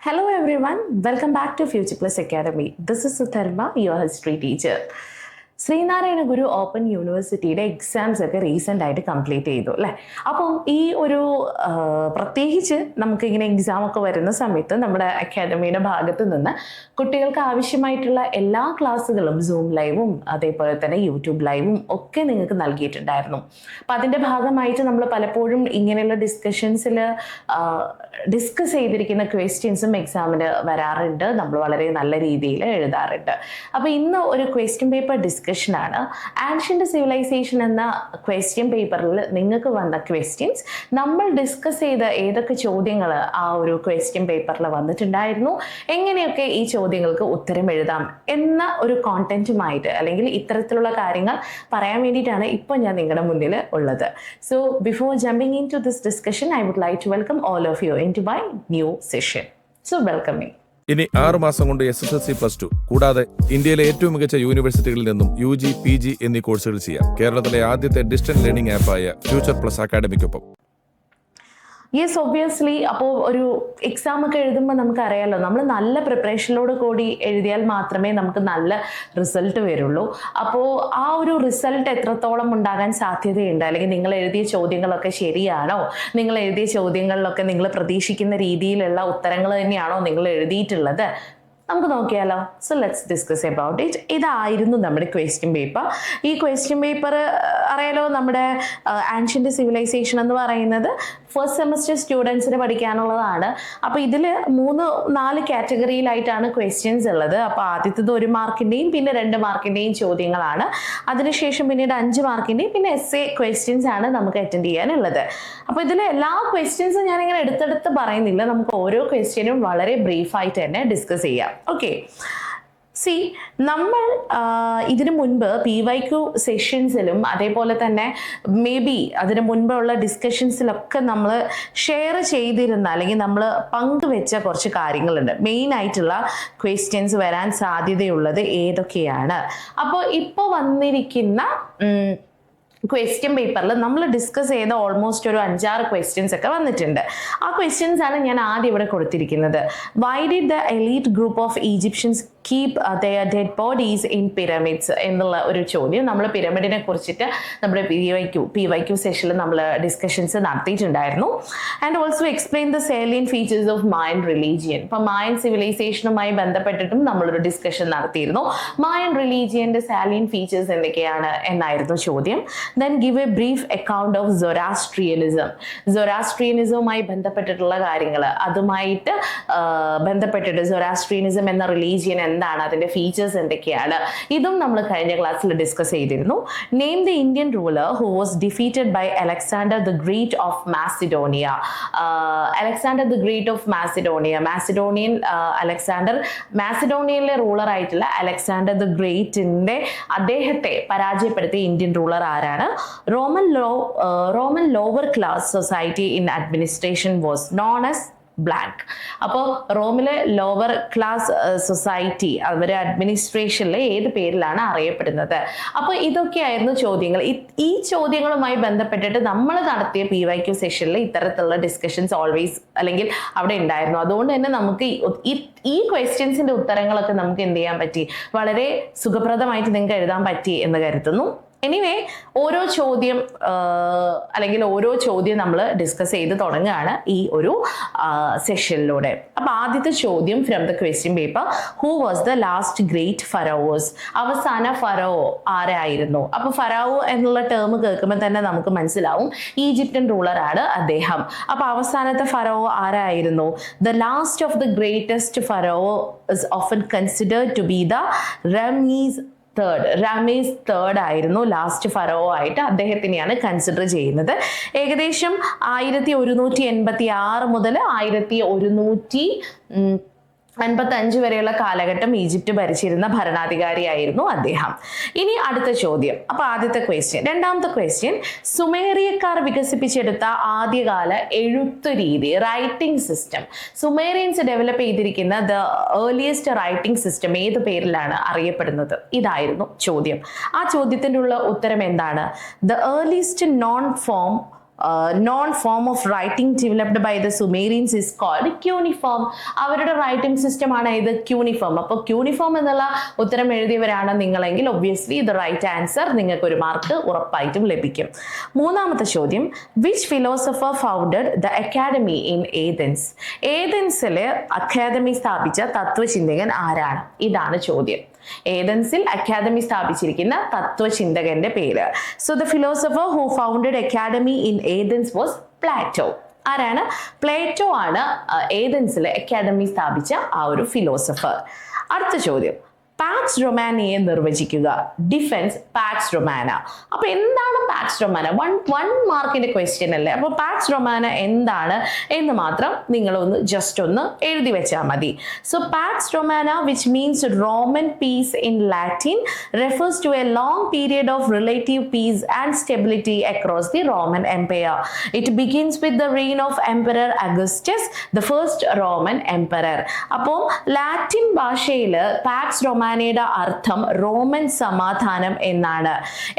Hello everyone, welcome back to Future Plus Academy. This is Sutharma, your history teacher. Sreenarayana Guru open യൂണിവേഴ്സിറ്റിയുടെ exams ഒക്കെ recent ആയിട്ട് complete ചെയ്തു അല്ലേ. അപ്പം ഈ ഒരു പ്രത്യേകിച്ച് നമുക്കിങ്ങനെ എക്സാം ഒക്കെ വരുന്ന സമയത്ത് നമ്മുടെ അക്കാഡമിയുടെ ഭാഗത്ത് നിന്ന് കുട്ടികൾക്ക് ആവശ്യമായിട്ടുള്ള എല്ലാ ക്ലാസ്സുകളും സൂം ലൈവും അതേപോലെ തന്നെ യൂട്യൂബ് ലൈവും ഒക്കെ നിങ്ങൾക്ക് നൽകിയിട്ടുണ്ടായിരുന്നു. അപ്പം അതിൻ്റെ ഭാഗമായിട്ട് നമ്മൾ പലപ്പോഴും ഇങ്ങനെയുള്ള ഡിസ്കഷൻസിൽ ഡിസ്കസ് ചെയ്തിരിക്കുന്ന ക്വസ്റ്റ്യൻസും എക്സാമിന് വരാറുണ്ട്. നമ്മൾ വളരെ നല്ല രീതിയിൽ എഴുതാറുണ്ട്. അപ്പോൾ ഇന്ന് ഒരു ക്വസ്റ്റ്യൻ പേപ്പർ ഡിസ്കഷനാണ്. ആൻഷ്യന്റ് സിവിലൈസേഷൻ എന്ന ക്വസ്റ്റ്യൻ പേപ്പറിൽ നിങ്ങൾക്ക് വന്ന ക്വസ്റ്റ്യൻസ് നമ്മൾ ഡിസ്കസ് ചെയ്ത ഏതൊക്കെ ചോദ്യങ്ങൾ ആ ഒരു ക്വസ്റ്റ്യൻ പേപ്പറിൽ വന്നിട്ടുണ്ടായിരുന്നു, എങ്ങനെയൊക്കെ ഈ ചോദ്യങ്ങൾക്ക് ഉത്തരം എഴുതാം എന്ന ഒരു കോണ്ടന്റുമായിട്ട് അല്ലെങ്കിൽ ഇത്തരത്തിലുള്ള കാര്യങ്ങൾ പറയാൻ വേണ്ടിയിട്ടാണ് ഇപ്പോൾ ഞാൻ നിങ്ങളുടെ മുന്നിൽ ഉള്ളത്. So before jumping into this discussion I would like to welcome all of you into my new session. So welcome me. ഇനി 6 മാസം കൊണ്ട് SSLC +2 കൂടാതെ ഇന്ത്യയിലെ ഏറ്റവും മികച്ച യൂണിവേഴ്സിറ്റികളിൽ നിന്നും UG, PG എന്നീ കോഴ്സുകൾ ചെയ്യാം. കേരളത്തിലെ ആദ്യത്തെ ഡിസ്റ്റൻസ് ലേണിംഗ് ആപ്പായ ഫ്യൂച്ചർ പ്ലസ് അക്കാഡമിക്കൊപ്പം. Yes, obviously. അപ്പോൾ ഒരു എക്സാം ഒക്കെ എഴുതുമ്പോൾ നമുക്കറിയാമല്ലോ, നമ്മൾ നല്ല പ്രിപ്പറേഷനോട് കൂടി എഴുതിയാൽ മാത്രമേ നമുക്ക് നല്ല റിസൾട്ട് വരുള്ളൂ. അപ്പോൾ ആ ഒരു റിസൾട്ട് എത്രത്തോളം ഉണ്ടാകാൻ സാധ്യതയുണ്ട്, അല്ലെങ്കിൽ നിങ്ങൾ എഴുതിയ ചോദ്യങ്ങളൊക്കെ ശരിയാണോ, നിങ്ങൾ എഴുതിയ ചോദ്യങ്ങളിലൊക്കെ നിങ്ങൾ പ്രതീക്ഷിക്കുന്ന രീതിയിലുള്ള ഉത്തരങ്ങൾ തന്നെയാണോ നിങ്ങൾ എഴുതിയിട്ടുള്ളത്, നമുക്ക് നോക്കിയാലോ. So let's discuss about it. ഇതായിരുന്നു നമ്മുടെ ക്വസ്റ്റ്യൻ പേപ്പർ. ഈ ക്വസ്റ്റ്യൻ പേപ്പർ അറിയാലോ, നമ്മുടെ ആൻഷ്യന്റ് സിവിലൈസേഷൻ എന്ന് പറയുന്നത് ഫസ്റ്റ് സെമസ്റ്റർ സ്റ്റുഡൻസിന് പഠിക്കാനുള്ളതാണ്. അപ്പോൾ ഇതിൽ 3-4 കാറ്റഗറിയിലായിട്ടാണ് ക്വസ്റ്റ്യൻസ് ഉള്ളത്. അപ്പോൾ ആദ്യത്തേത് 1 മാർക്കിൻ്റെയും പിന്നെ 2 മാർക്കിൻ്റെയും ചോദ്യങ്ങളാണ്. അതിനുശേഷം പിന്നീട് 5 മാർക്കിൻ്റെയും പിന്നെ essay ക്വസ്റ്റ്യൻസ് ആണ് നമുക്ക് അറ്റൻഡ് ചെയ്യാനുള്ളത്. അപ്പോൾ ഇതിൽ എല്ലാ ക്വസ്റ്റ്യൻസും ഞാനിങ്ങനെ എടുത്തെടുത്ത് പറയുന്നില്ല, നമുക്ക് ഓരോ ക്വസ്റ്റ്യനും വളരെ ബ്രീഫായിട്ട് തന്നെ ഡിസ്കസ് ചെയ്യാം. ഓക്കെ, സി, നമ്മൾ ഇതിനു മുൻപ് PYQ സെഷൻസിലും അതേപോലെ തന്നെ മേ ബി അതിന് മുൻപുള്ള ഡിസ്കഷൻസിലൊക്കെ നമ്മൾ ഷെയർ ചെയ്തിരുന്ന അല്ലെങ്കിൽ നമ്മൾ പങ്കുവെച്ച കുറച്ച് കാര്യങ്ങളുണ്ട്. മെയിൻ ആയിട്ടുള്ള ക്വസ്റ്റ്യൻസ് വരാൻ സാധ്യതയുള്ളത് ഏതൊക്കെയാണ്. അപ്പോൾ ഇപ്പോൾ വന്നിരിക്കുന്ന ക്വസ്റ്റ്യൻ പേപ്പറിൽ നമ്മൾ ഡിസ്കസ് ചെയ്ത ഓൾമോസ്റ്റ് ഒരു 5-6 ക്വസ്റ്റ്യൻസ് ഒക്കെ വന്നിട്ടുണ്ട്. ആ ക്വസ്റ്റ്യൻസ് ആണ് ഞാൻ ആദ്യം ഇവിടെ കൊടുത്തിരിക്കുന്നത്. Why did the elite group of Egyptians keep their dead bodies in pyramids എന്നുള്ള ഒരു ചോദ്യം നമ്മൾ പിരമിഡിനെ കുറിച്ചിട്ട് നമ്മുടെ PYQ സെഷനിൽ നമ്മൾ ഡിസ്കഷൻസ് നടത്തിയിട്ടുണ്ടായിരുന്നു. And also explain the salient features of Mayan religion. ഇപ്പം മായൻ സിവിലൈസേഷനുമായി ബന്ധപ്പെട്ടിട്ടും നമ്മളൊരു ഡിസ്കഷൻ നടത്തിയിരുന്നു. മായൻ റിലീജിയന്റെ സാലിയൻ ഫീച്ചേഴ്സ് എന്തൊക്കെയാണ് എന്നായിരുന്നു ചോദ്യം. Then give a brief account of Zoroastrianism. Zoroastrianismമായി ബന്ധപ്പെട്ടിട്ടുള്ള കാര്യങ്ങൾ, അതുമായിട്ട് ബന്ധപ്പെട്ടിട്ട് Zoroastrianism എന്ന റിലീജിയൻ എന്താണ്, അതിന്റെ ഫീച്ചേഴ്സ് എന്തൊക്കെയാണ്, ഇതും നമ്മൾ കഴിഞ്ഞ ക്ലാസ്സിൽ ഡിസ്കസ് ചെയ്തിരുന്നു. Name the Indian ruler who was defeated by Alexander the Great of Macedonia. Alexander the Great of Macedonia, Macedonian Alexander, മാസിഡോണിയയിലെ റൂളർ ആയിട്ടുള്ള അലക്സാണ്ടർ ദ ഗ്രേറ്റിന്റെ അദ്ദേഹത്തെ പരാജയപ്പെടുത്തിയ ഇന്ത്യൻ റൂളർ ആരാണ്? Roman lower class society in administration was known as blank. അപ്പോൾ റോമിലെ lower class society അവരെ അഡ്മിനിസ്ട്രേഷനിൽ ഏത് പേരിലാണ് അറിയപ്പെടുന്നത്? അപ്പോൾ ഇതൊക്കെയായിരുന്നു ചോദ്യങ്ങൾ. ഈ ചോദ്യങ്ങളുമായി ബന്ധപ്പെട്ടിട്ട് നമ്മൾ നടത്തിയ PYQ സെഷനിൽ ഇത്തരത്തിലുള്ള ഡിസ്കഷൻസ് ഓൾവേസ് അല്ലെങ്കിൽ അവിടെ ഉണ്ടായിരുന്നു. അതുകൊണ്ട് തന്നെ നമുക്ക് ഈ ക്വസ്റ്റ്യൻസിന്റെ ഉത്തരങ്ങളൊക്കെ നമുക്ക് എന്ത് ചെയ്യാൻ പറ്റി, വളരെ സുഖപ്രദമായിട്ട് നിങ്ങൾക്ക് എഴുതാൻ പറ്റി എന്ന് കരുതുന്നു. എനിവേ, ഓരോ ചോദ്യം നമ്മൾ ഡിസ്കസ് ചെയ്ത് തുടങ്ങുകയാണ് ഈ ഒരു സെഷനിലൂടെ. അപ്പോൾ ആദ്യത്തെ ചോദ്യം from the question paper, who was the last great Pharos? അവസാന ഫറോ ആരായിരുന്നു? അപ്പോൾ ഫറോ എന്നുള്ള ടേം കേൾക്കുമ്പോൾ തന്നെ നമുക്ക് മനസ്സിലാവും ഈജിപ്ഷ്യൻ റൂളറാണ് അദ്ദേഹം. അപ്പോൾ അവസാനത്തെ ഫറോ ആരായിരുന്നു? The last of the greatest pharaoh is often considered to be the Rameses third ആയിരുന്നു ലാസ്റ്റ് ഫറോ ആയിട്ട് അദ്ദേഹത്തിനെയാണ് കൺസിഡർ ചെയ്യുന്നത്. ഏകദേശം 1186 മുതൽ 1155 വരെയുള്ള കാലഘട്ടം ഈജിപ്റ്റ് ഭരിച്ചിരുന്ന ഭരണാധികാരിയായിരുന്നു അദ്ദേഹം. ഇനി അടുത്ത ചോദ്യം. അപ്പൊ ആദ്യത്തെ ക്വസ്റ്റ്യൻ. രണ്ടാമത്തെ ക്വസ്റ്റ്യൻ, സുമേറിയക്കാർ വികസിപ്പിച്ചെടുത്ത ആദ്യകാല എഴുത്തു രീതി, റൈറ്റിംഗ് സിസ്റ്റം, സുമേറിയൻസ് ഡെവലപ്പ് ചെയ്തിരിക്കുന്ന ദ ഏർലിയസ്റ്റ് റൈറ്റിംഗ് സിസ്റ്റം ഏത് പേരിലാണ് അറിയപ്പെടുന്നത്? ഇതായിരുന്നു ചോദ്യം. ആ ചോദ്യത്തിനുള്ള ഉത്തരം എന്താണ്? The earliest known form known form of writing developed by the Sumerians is called cuneiform. അവരുടെ റൈറ്റിംഗ് സിസ്റ്റം ആണ് ഇത് ക്യൂണിഫോം. അപ്പോൾ ക്യൂണിഫോം എന്നുള്ള ഉത്തരം എഴുതിയവരാണ് നിങ്ങളെങ്കിൽ ഒബ്വിയസ്ലി ഇത് റൈറ്റ് ആൻസർ, നിങ്ങൾക്ക് ഒരു മാർക്ക് ഉറപ്പായിട്ടും ലഭിക്കും. മൂന്നാമത്തെ ചോദ്യം, which philosopher founded the academy in Athens? ഏതൻസിൽ അക്കാദമി സ്ഥാപിച്ച തത്വചിന്തകൻ ആരാണ്? ഇതാണ് ചോദ്യം. ഏതൻസിൽ അക്കാദമി സ്ഥാപിച്ചിരിക്കുന്ന തത്വചിന്തകന്റെ പേര്. So the philosopher who founded academy in Athens was Plato. ആരാണ്? പ്ലേറ്റോ ആണ് ഏതൻസിൽ അക്കാഡമി സ്ഥാപിച്ച ആ ഒരു ഫിലോസഫർ. അടുത്ത ചോദ്യം, പാക്സ് റൊമാനയെ നിർവചിക്കുക. Define Pax Romana. അപ്പൊ എന്താണ് പാക്സ് റൊമാന? വൺ മാർക്കിന്റെ ക്വസ്റ്റ്യൻ അല്ലേ? അപ്പൊ പാക്സ് റൊമാന എന്താണ് എന്ന് മാത്രം നിങ്ങളൊന്ന് ജസ്റ്റ് ഒന്ന് എഴുതി വെച്ചാൽ മതി. So Pax Romana, which means Roman peace in Latin, refers to a long period of relative peace and stability across the Roman Empire. It begins with the reign of Emperor Augustus, the first Roman emperor. അപ്പോൾ Latin ഭാഷയിൽ pax റൊമാനയുടെ അർത്ഥം Roman സമാധാനം എന്നാണ്.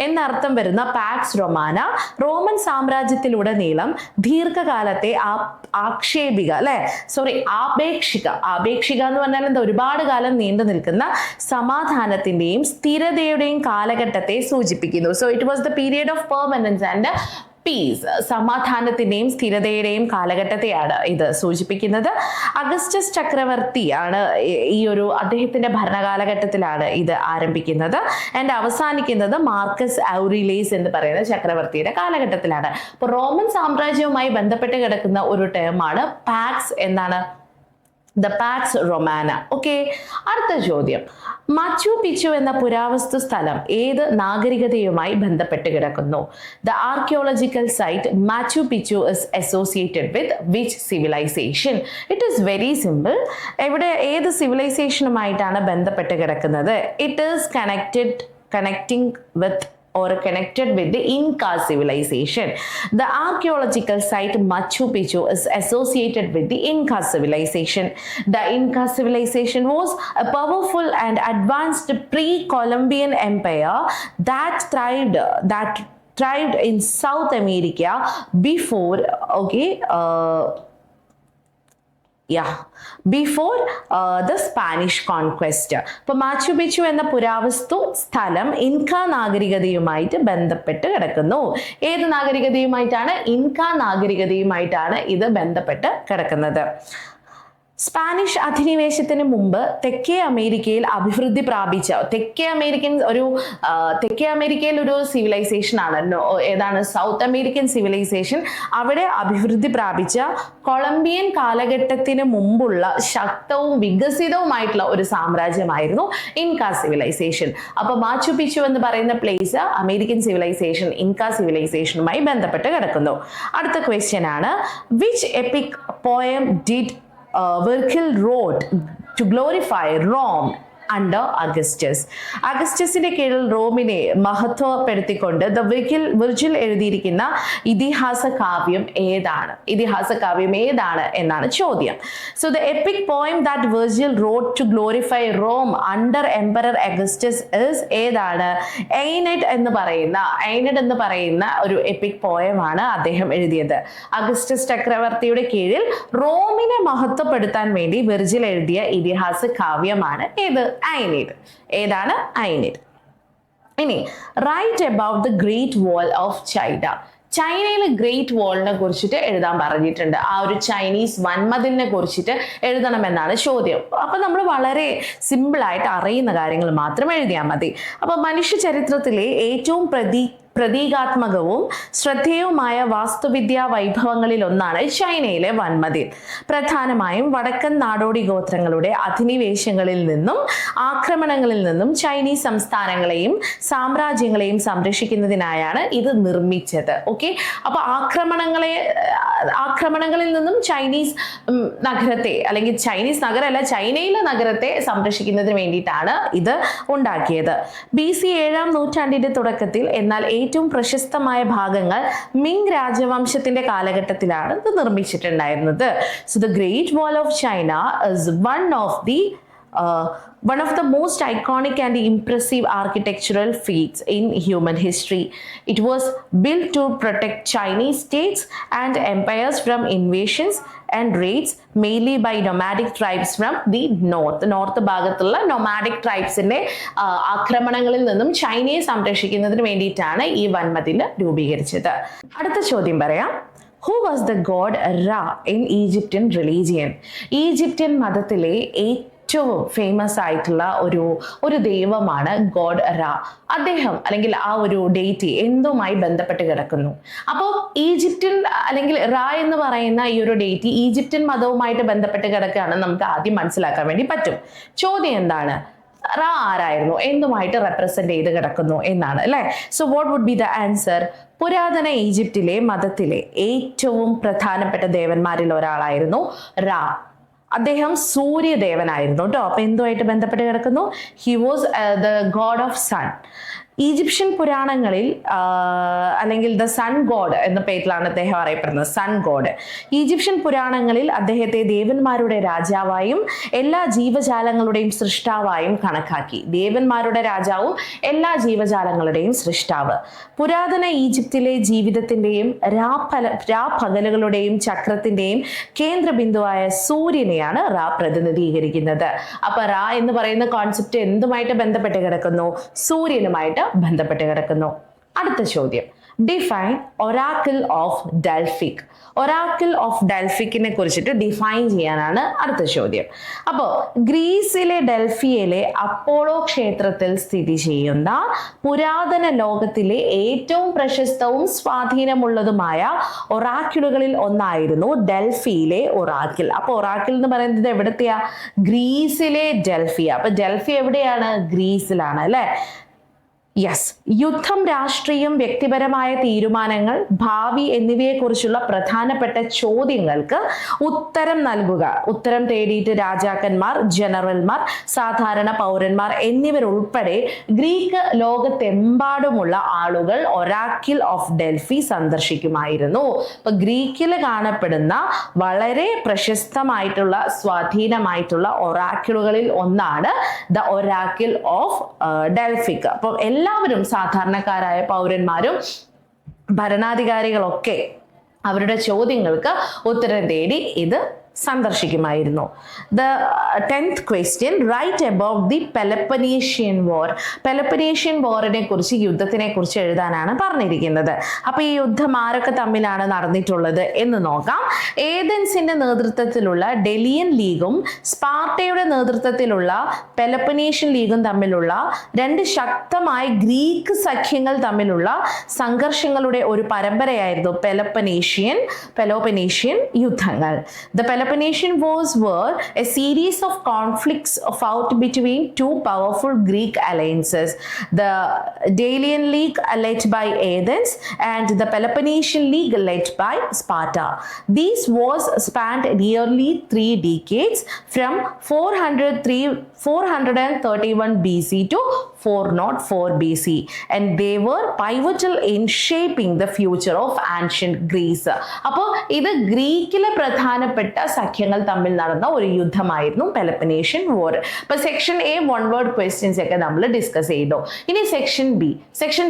എന്നർത്ഥം വരുന്ന pax Romana Roman സാമ്രാജ്യത്തിലുടനീളം ദീർഘകാലത്തെ ആപേക്ഷിക എന്ന് പറഞ്ഞാൽ എന്താ, ഒരുപാട് കാലം നീണ്ടു നിൽക്കുന്ന സമാധാനത്തിന്റെയും സ്ഥിരതയുടെയും കാലഘട്ടത്തെ സൂചിപ്പിക്കുന്നു. So it was the period of permanence and piece. സമാധാനത്തിന്റെയും സ്ഥിരതയുടെയും കാലഘട്ടത്തെയാണ് ഇത് സൂചിപ്പിക്കുന്നത്. അഗസ്റ്റസ് ചക്രവർത്തിയാണ് അദ്ദേഹത്തിന്റെ ഭരണകാലഘട്ടത്തിലാണ് ഇത് ആരംഭിക്കുന്നത് ആൻഡ് അവസാനിക്കുന്നത് മാർക്കസ് ഔറിലേസ് എന്ന് പറയുന്ന ചക്രവർത്തിയുടെ കാലഘട്ടത്തിലാണ്. അപ്പൊ റോമൻ സാമ്രാജ്യവുമായി ബന്ധപ്പെട്ട് കിടക്കുന്ന ഒരു ടേമാണ് പാക്സ്. എന്താണ്? The Pax Romana. ഓക്കെ, അടുത്ത ചോദ്യം, മാച്ചു പിച്ചു എന്ന പുരാവസ്തു സ്ഥലം ഏത് നാഗരികതയുമായി ബന്ധപ്പെട്ട് കിടക്കുന്നു? The archaeological site Machu Picchu is associated with which civilisation? It is very simple. ഇവിടെ ഏത് സിവിലൈസേഷനുമായിട്ടാണ് ബന്ധപ്പെട്ട് കിടക്കുന്നത്? It is connecting with the Inca civilization. The archaeological site Machu Picchu is associated with the Inca civilization. The Inca civilization was a powerful and advanced pre-Columbian empire that thrived in South America before the Spanish conquest. അപ്പോൾ മാച്ചു പിച്ചു എന്ന പുരാവസ്തു സ്ഥലം ഇൻക നാഗരികതയുമായിട്ട് ബന്ധപ്പെട്ട് കിടക്കുന്നു. ഏത് നാഗരികതയുമായിട്ടാണ്? ഇൻക നാഗരികതയുമായിട്ടാണ് ഇത് ബന്ധപ്പെട്ട് കിടക്കുന്നത്. സ്പാനിഷ് അധിനിവേശത്തിന് മുമ്പ് തെക്കേ അമേരിക്കയിൽ അഭിവൃദ്ധി പ്രാപിച്ച തെക്കേ അമേരിക്കയിൽ ഒരു സിവിലൈസേഷൻ ആണ്. ഏതാണ്? South American civilisation. അവിടെ അഭിവൃദ്ധി പ്രാപിച്ച കൊളംബിയൻ കാലഘട്ടത്തിന് മുമ്പുള്ള ശക്തവും വികസിതവുമായിട്ടുള്ള ഒരു സാമ്രാജ്യമായിരുന്നു ഇൻക സിവിലൈസേഷൻ. അപ്പൊ മാച്ചു പിച്ചു എന്ന് പറയുന്ന പ്ലേസ് അമേരിക്കൻ സിവിലൈസേഷൻ, ഇൻക സിവിലൈസേഷനുമായി ബന്ധപ്പെട്ട് കിടക്കുന്നു. അടുത്ത ക്വസ്റ്റ്യൻ ആണ്, which EPIC poem did Virgil wrote to glorify Rome under Augustus? അഗസ്റ്റസിന്റെ കീഴിൽ റോമിനെ മഹത്വപ്പെടുത്തിക്കൊണ്ട് വിർജിൽ എഴുതിയിരിക്കുന്ന ഇതിഹാസ കാവ്യം ഏതാണ് എന്നാണ് ചോദ്യം. So the EPIC poem that Virgil wrote to glorify Rome under Emperor Augustus is ഏതാണ്? എയ്നഡ് എന്ന് പറയുന്ന ഒരു എപ്പിക് പോയമാണ് അദ്ദേഹം എഴുതിയത്. അഗസ്റ്റസ് ചക്രവർത്തിയുടെ കീഴിൽ റോമിനെ മഹത്വപ്പെടുത്താൻ വേണ്ടി വിർജിൽ എഴുതിയ ഇതിഹാസ കാവ്യമാണ് ഏത്? ഐനീഡ്. ഏതാണ്? ഐനീഡ്. ഇനി write about the Great Wall of China. ചൈനയിലെ ഗ്രേറ്റ് വാളിനെ കുറിച്ചിട്ട് എഴുതാൻ പറഞ്ഞിട്ടുണ്ട്. ആ ഒരു ചൈനീസ് വൻമതിലിനെ കുറിച്ചിട്ട് എഴുതണമെന്നാണ് ചോദ്യം. അപ്പൊ നമ്മൾ വളരെ സിമ്പിൾ ആയിട്ട് അറിയുന്ന കാര്യങ്ങൾ മാത്രം എഴുതിയാൽ മതി. അപ്പൊ മനുഷ്യ ചരിത്രത്തിലെ ഏറ്റവും പ്രതീകാത്മകവും ശ്രദ്ധേയവുമായ വാസ്തുവിദ്യാ വൈഭവങ്ങളിൽ ഒന്നാണ് ചൈനയിലെ വൻമതിൽ. പ്രധാനമായും വടക്കൻ നാടോടി ഗോത്രങ്ങളുടെ അധിനിവേശങ്ങളിൽ നിന്നും ആക്രമണങ്ങളിൽ നിന്നും ചൈനീസ് സംസ്ഥാനങ്ങളെയും സാമ്രാജ്യങ്ങളെയും സംരക്ഷിക്കുന്നതിനായാണ് ഇത് നിർമ്മിച്ചത്. ഓക്കെ, അപ്പൊ ആക്രമണങ്ങളിൽ നിന്നും ചൈനീസ് നഗരത്തെ, അല്ലെങ്കിൽ ചൈനീസ് നഗരമല്ല, ചൈനയിലെ നഗരത്തെ സംരക്ഷിക്കുന്നതിന് വേണ്ടിയിട്ടാണ് ഇത് ഉണ്ടാക്കിയത്. BC 7-ാം നൂറ്റാണ്ടിന്റെ തുടക്കത്തിൽ എന്നാൽ ഏറ്റവും പ്രശസ്തമായ ഭാഗങ്ങൾ മിങ് രാജവംശത്തിന്റെ കാലഘട്ടത്തിലാണ് ഇത് നിർമ്മിച്ചിട്ടുണ്ടായിരുന്നത്. So the Great Wall of China is one of the one of the most iconic and impressive architectural feats in human history. It was built to protect Chinese states and empires from invasions and raids, mainly by nomadic tribes from the north ഭാഗത്തുള്ള nomadic ട്രൈബ്സിന്റെ ആക്രമണങ്ങളിൽ നിന്നും ചൈനയെ സംരക്ഷിക്കുന്നതിന് വേണ്ടിയിട്ടാണ് ഈ വൻമതിൽ രൂപീകരിച്ചത്. അടുത്ത ചോദ്യം പറയാം. Who was the god Ra in Egyptian religion? Egyptian മതത്തിലെ ഏറ്റവും ഫേമസ് ആയിട്ടുള്ള ഒരു ദൈവമാണ് ഗോഡ് റാ. അദ്ദേഹം അല്ലെങ്കിൽ ആ ഒരു ഡേറ്റി എന്തുമായി ബന്ധപ്പെട്ട് കിടക്കുന്നു? അപ്പോൾ ഈജിപ്ഷ്യൻ അല്ലെങ്കിൽ റാ എന്ന് പറയുന്ന ഈ ഒരു ഡേറ്റി ഈജിപ്ഷ്യൻ മതവുമായിട്ട് ബന്ധപ്പെട്ട് കിടക്കുകയാണ് നമുക്ക് ആദ്യം മനസ്സിലാക്കാൻ വേണ്ടി പറ്റും. ചോദ്യം എന്താണ്? റാ ആരായിരുന്നു, എന്തുമായിട്ട് റെപ്രസെന്റ് ചെയ്ത് കിടക്കുന്നു എന്നാണ് അല്ലെ. So what would be the answer? പുരാതന ഈജിപ്തിലെ മതത്തിലെ ഏറ്റവും പ്രധാനപ്പെട്ട ദേവന്മാരിൽ ഒരാളായിരുന്നു റാ. അദ്ദേഹം സൂര്യദേവനായിരുന്നു കേട്ടോ. അപ്പൊ എന്തുമായിട്ട് ബന്ധപ്പെട്ട് കിടക്കുന്നു? He was the god of sun. Egyptian പുരാണങ്ങളിൽ അല്ലെങ്കിൽ ദ സൺ ഗോഡ് എന്ന പേരിലാണ് അദ്ദേഹം അറിയപ്പെടുന്നത്, സൺ ഗോഡ്. ഈജിപ്ഷ്യൻ പുരാണങ്ങളിൽ അദ്ദേഹത്തെ ദേവന്മാരുടെ രാജാവായും എല്ലാ ജീവജാലങ്ങളുടെയും സൃഷ്ടാവായും കണക്കാക്കി. ദേവന്മാരുടെ രാജാവും എല്ലാ ജീവജാലങ്ങളുടെയും സൃഷ്ടാവ്. പുരാതന ഈജിപ്തിലെ ജീവിതത്തിന്റെയും രാപകലുകളുടെയും ചക്രത്തിന്റെയും കേന്ദ്രബിന്ദുവായ സൂര്യനെയാണ് റാ പ്രതിനിധീകരിക്കുന്നത്. അപ്പൊ റാ എന്ന് പറയുന്ന കോൺസെപ്റ്റ് എന്തുമായിട്ട് ബന്ധപ്പെട്ട് കിടക്കുന്നു? സൂര്യനുമായിട്ട് ബന്ധപ്പെട്ട് കിടക്കുന്നു. അടുത്ത ചോദ്യം, define oracle of Delphic. Oracle of ഡെൽഫിക്കിനെ കുറിച്ചിട്ട് ഡിഫൈൻ ചെയ്യാനാണ് അടുത്ത ചോദ്യം. അപ്പോൾ ഗ്രീസിലെ ഡെൽഫിയിലെ അപ്പോളോ ക്ഷേത്രത്തിൽ സ്ഥിതി ചെയ്യുന്ന പുരാതന ലോകത്തിലെ ഏറ്റവും പ്രശസ്തവും സ്വാധീനമുള്ളതുമായ ഒറാക്കിളുകളിൽ ഒന്നായിരുന്നു ഡെൽഫിയിലെ ഒറാക്കിൾ. അപ്പോൾ ഒറാക്കിൾ എന്ന് പറയുന്നത് എവിടത്തെയാ? ഗ്രീസിലെ ഡെൽഫിയ. അപ്പൊ ഡെൽഫി എവിടെയാണ്? ഗ്രീസിലാണ് അല്ലെ. യെസ്. യുദ്ധം, രാഷ്ട്രീയം, വ്യക്തിപരമായ തീരുമാനങ്ങൾ, ഭാവി എന്നിവയെക്കുറിച്ചുള്ള പ്രധാനപ്പെട്ട ചോദ്യങ്ങൾക്ക് ഉത്തരം നൽകുക. ഉത്തരം തേടിയിട്ട് രാജാക്കന്മാർ, ജനറൽമാർ, സാധാരണ പൗരന്മാർ എന്നിവരുൾപ്പെടെ ഗ്രീക്ക് ലോകത്തെമ്പാടുമുള്ള ആളുകൾ ഒറാക്കിൾ ഓഫ് ഡെൽഫി സന്ദർശിക്കുമായിരുന്നു. അപ്പൊ ഗ്രീക്കിൽ കാണപ്പെടുന്ന വളരെ പ്രശസ്തമായിട്ടുള്ള സ്വാധീനമായിട്ടുള്ള ഒറാക്കിളുകളിൽ ഒന്നാണ് ദ ഒറാക്കിൾ ഓഫ് ഡെൽഫിക്. അപ്പം എല്ലാവരും, സാധാരണക്കാരായ പൗരന്മാരും ഭരണാധികാരികളൊക്കെ അവരുടെ ചോദ്യങ്ങൾക്ക് ഉത്തരം തേടി ഇത് സന്ദർശിക്കുമായിരുന്നു. The 10th question, right about the Peloponnesian war. Peloponnesian വാറിനെ കുറിച്ച്, യുദ്ധത്തിനെ കുറിച്ച് എഴുതാനാണ് പറഞ്ഞിരിക്കുന്നത്. അപ്പൊ ഈ യുദ്ധം ആരൊക്കെ തമ്മിലാണ് നടന്നിട്ടുള്ളത് എന്ന് നോക്കാം. ഏതൻസിന്റെ നേതൃത്വത്തിലുള്ള ഡെലിയൻ ലീഗും സ്പാർട്ടയുടെ നേതൃത്വത്തിലുള്ള പെലപ്പനീഷ്യൻ ലീഗും തമ്മിലുള്ള രണ്ട് ശക്തമായ ഗ്രീക്ക് സഖ്യങ്ങൾ തമ്മിലുള്ള സംഘർഷങ്ങളുടെ ഒരു പരമ്പരയായിരുന്നു പെലോപ്പനീഷ്യൻ യുദ്ധങ്ങൾ. The Peloponnesian Wars were a series of conflicts fought between two powerful Greek alliances, the Delian League led by Athens and the Peloponnesian League led by Sparta. These wars spanned nearly 3 decades from 431 BC to 404 BC, and they were pivotal in shaping the future of ancient Greece. അപ്പോൾ ഇത് ഗ്രീക്കിലെ പ്രധാനപ്പെട്ട സഖ്യങ്ങൾ തമ്മിൽ നടന്ന ഒരു യുദ്ധമായിരുന്നു പെലപ്പനേഷ്യൻ വാർ. അപ്പൊ section A 1 word questions ഒക്കെ നമ്മൾ discuss ചെയ്തു. ഇനി സെക്ഷൻ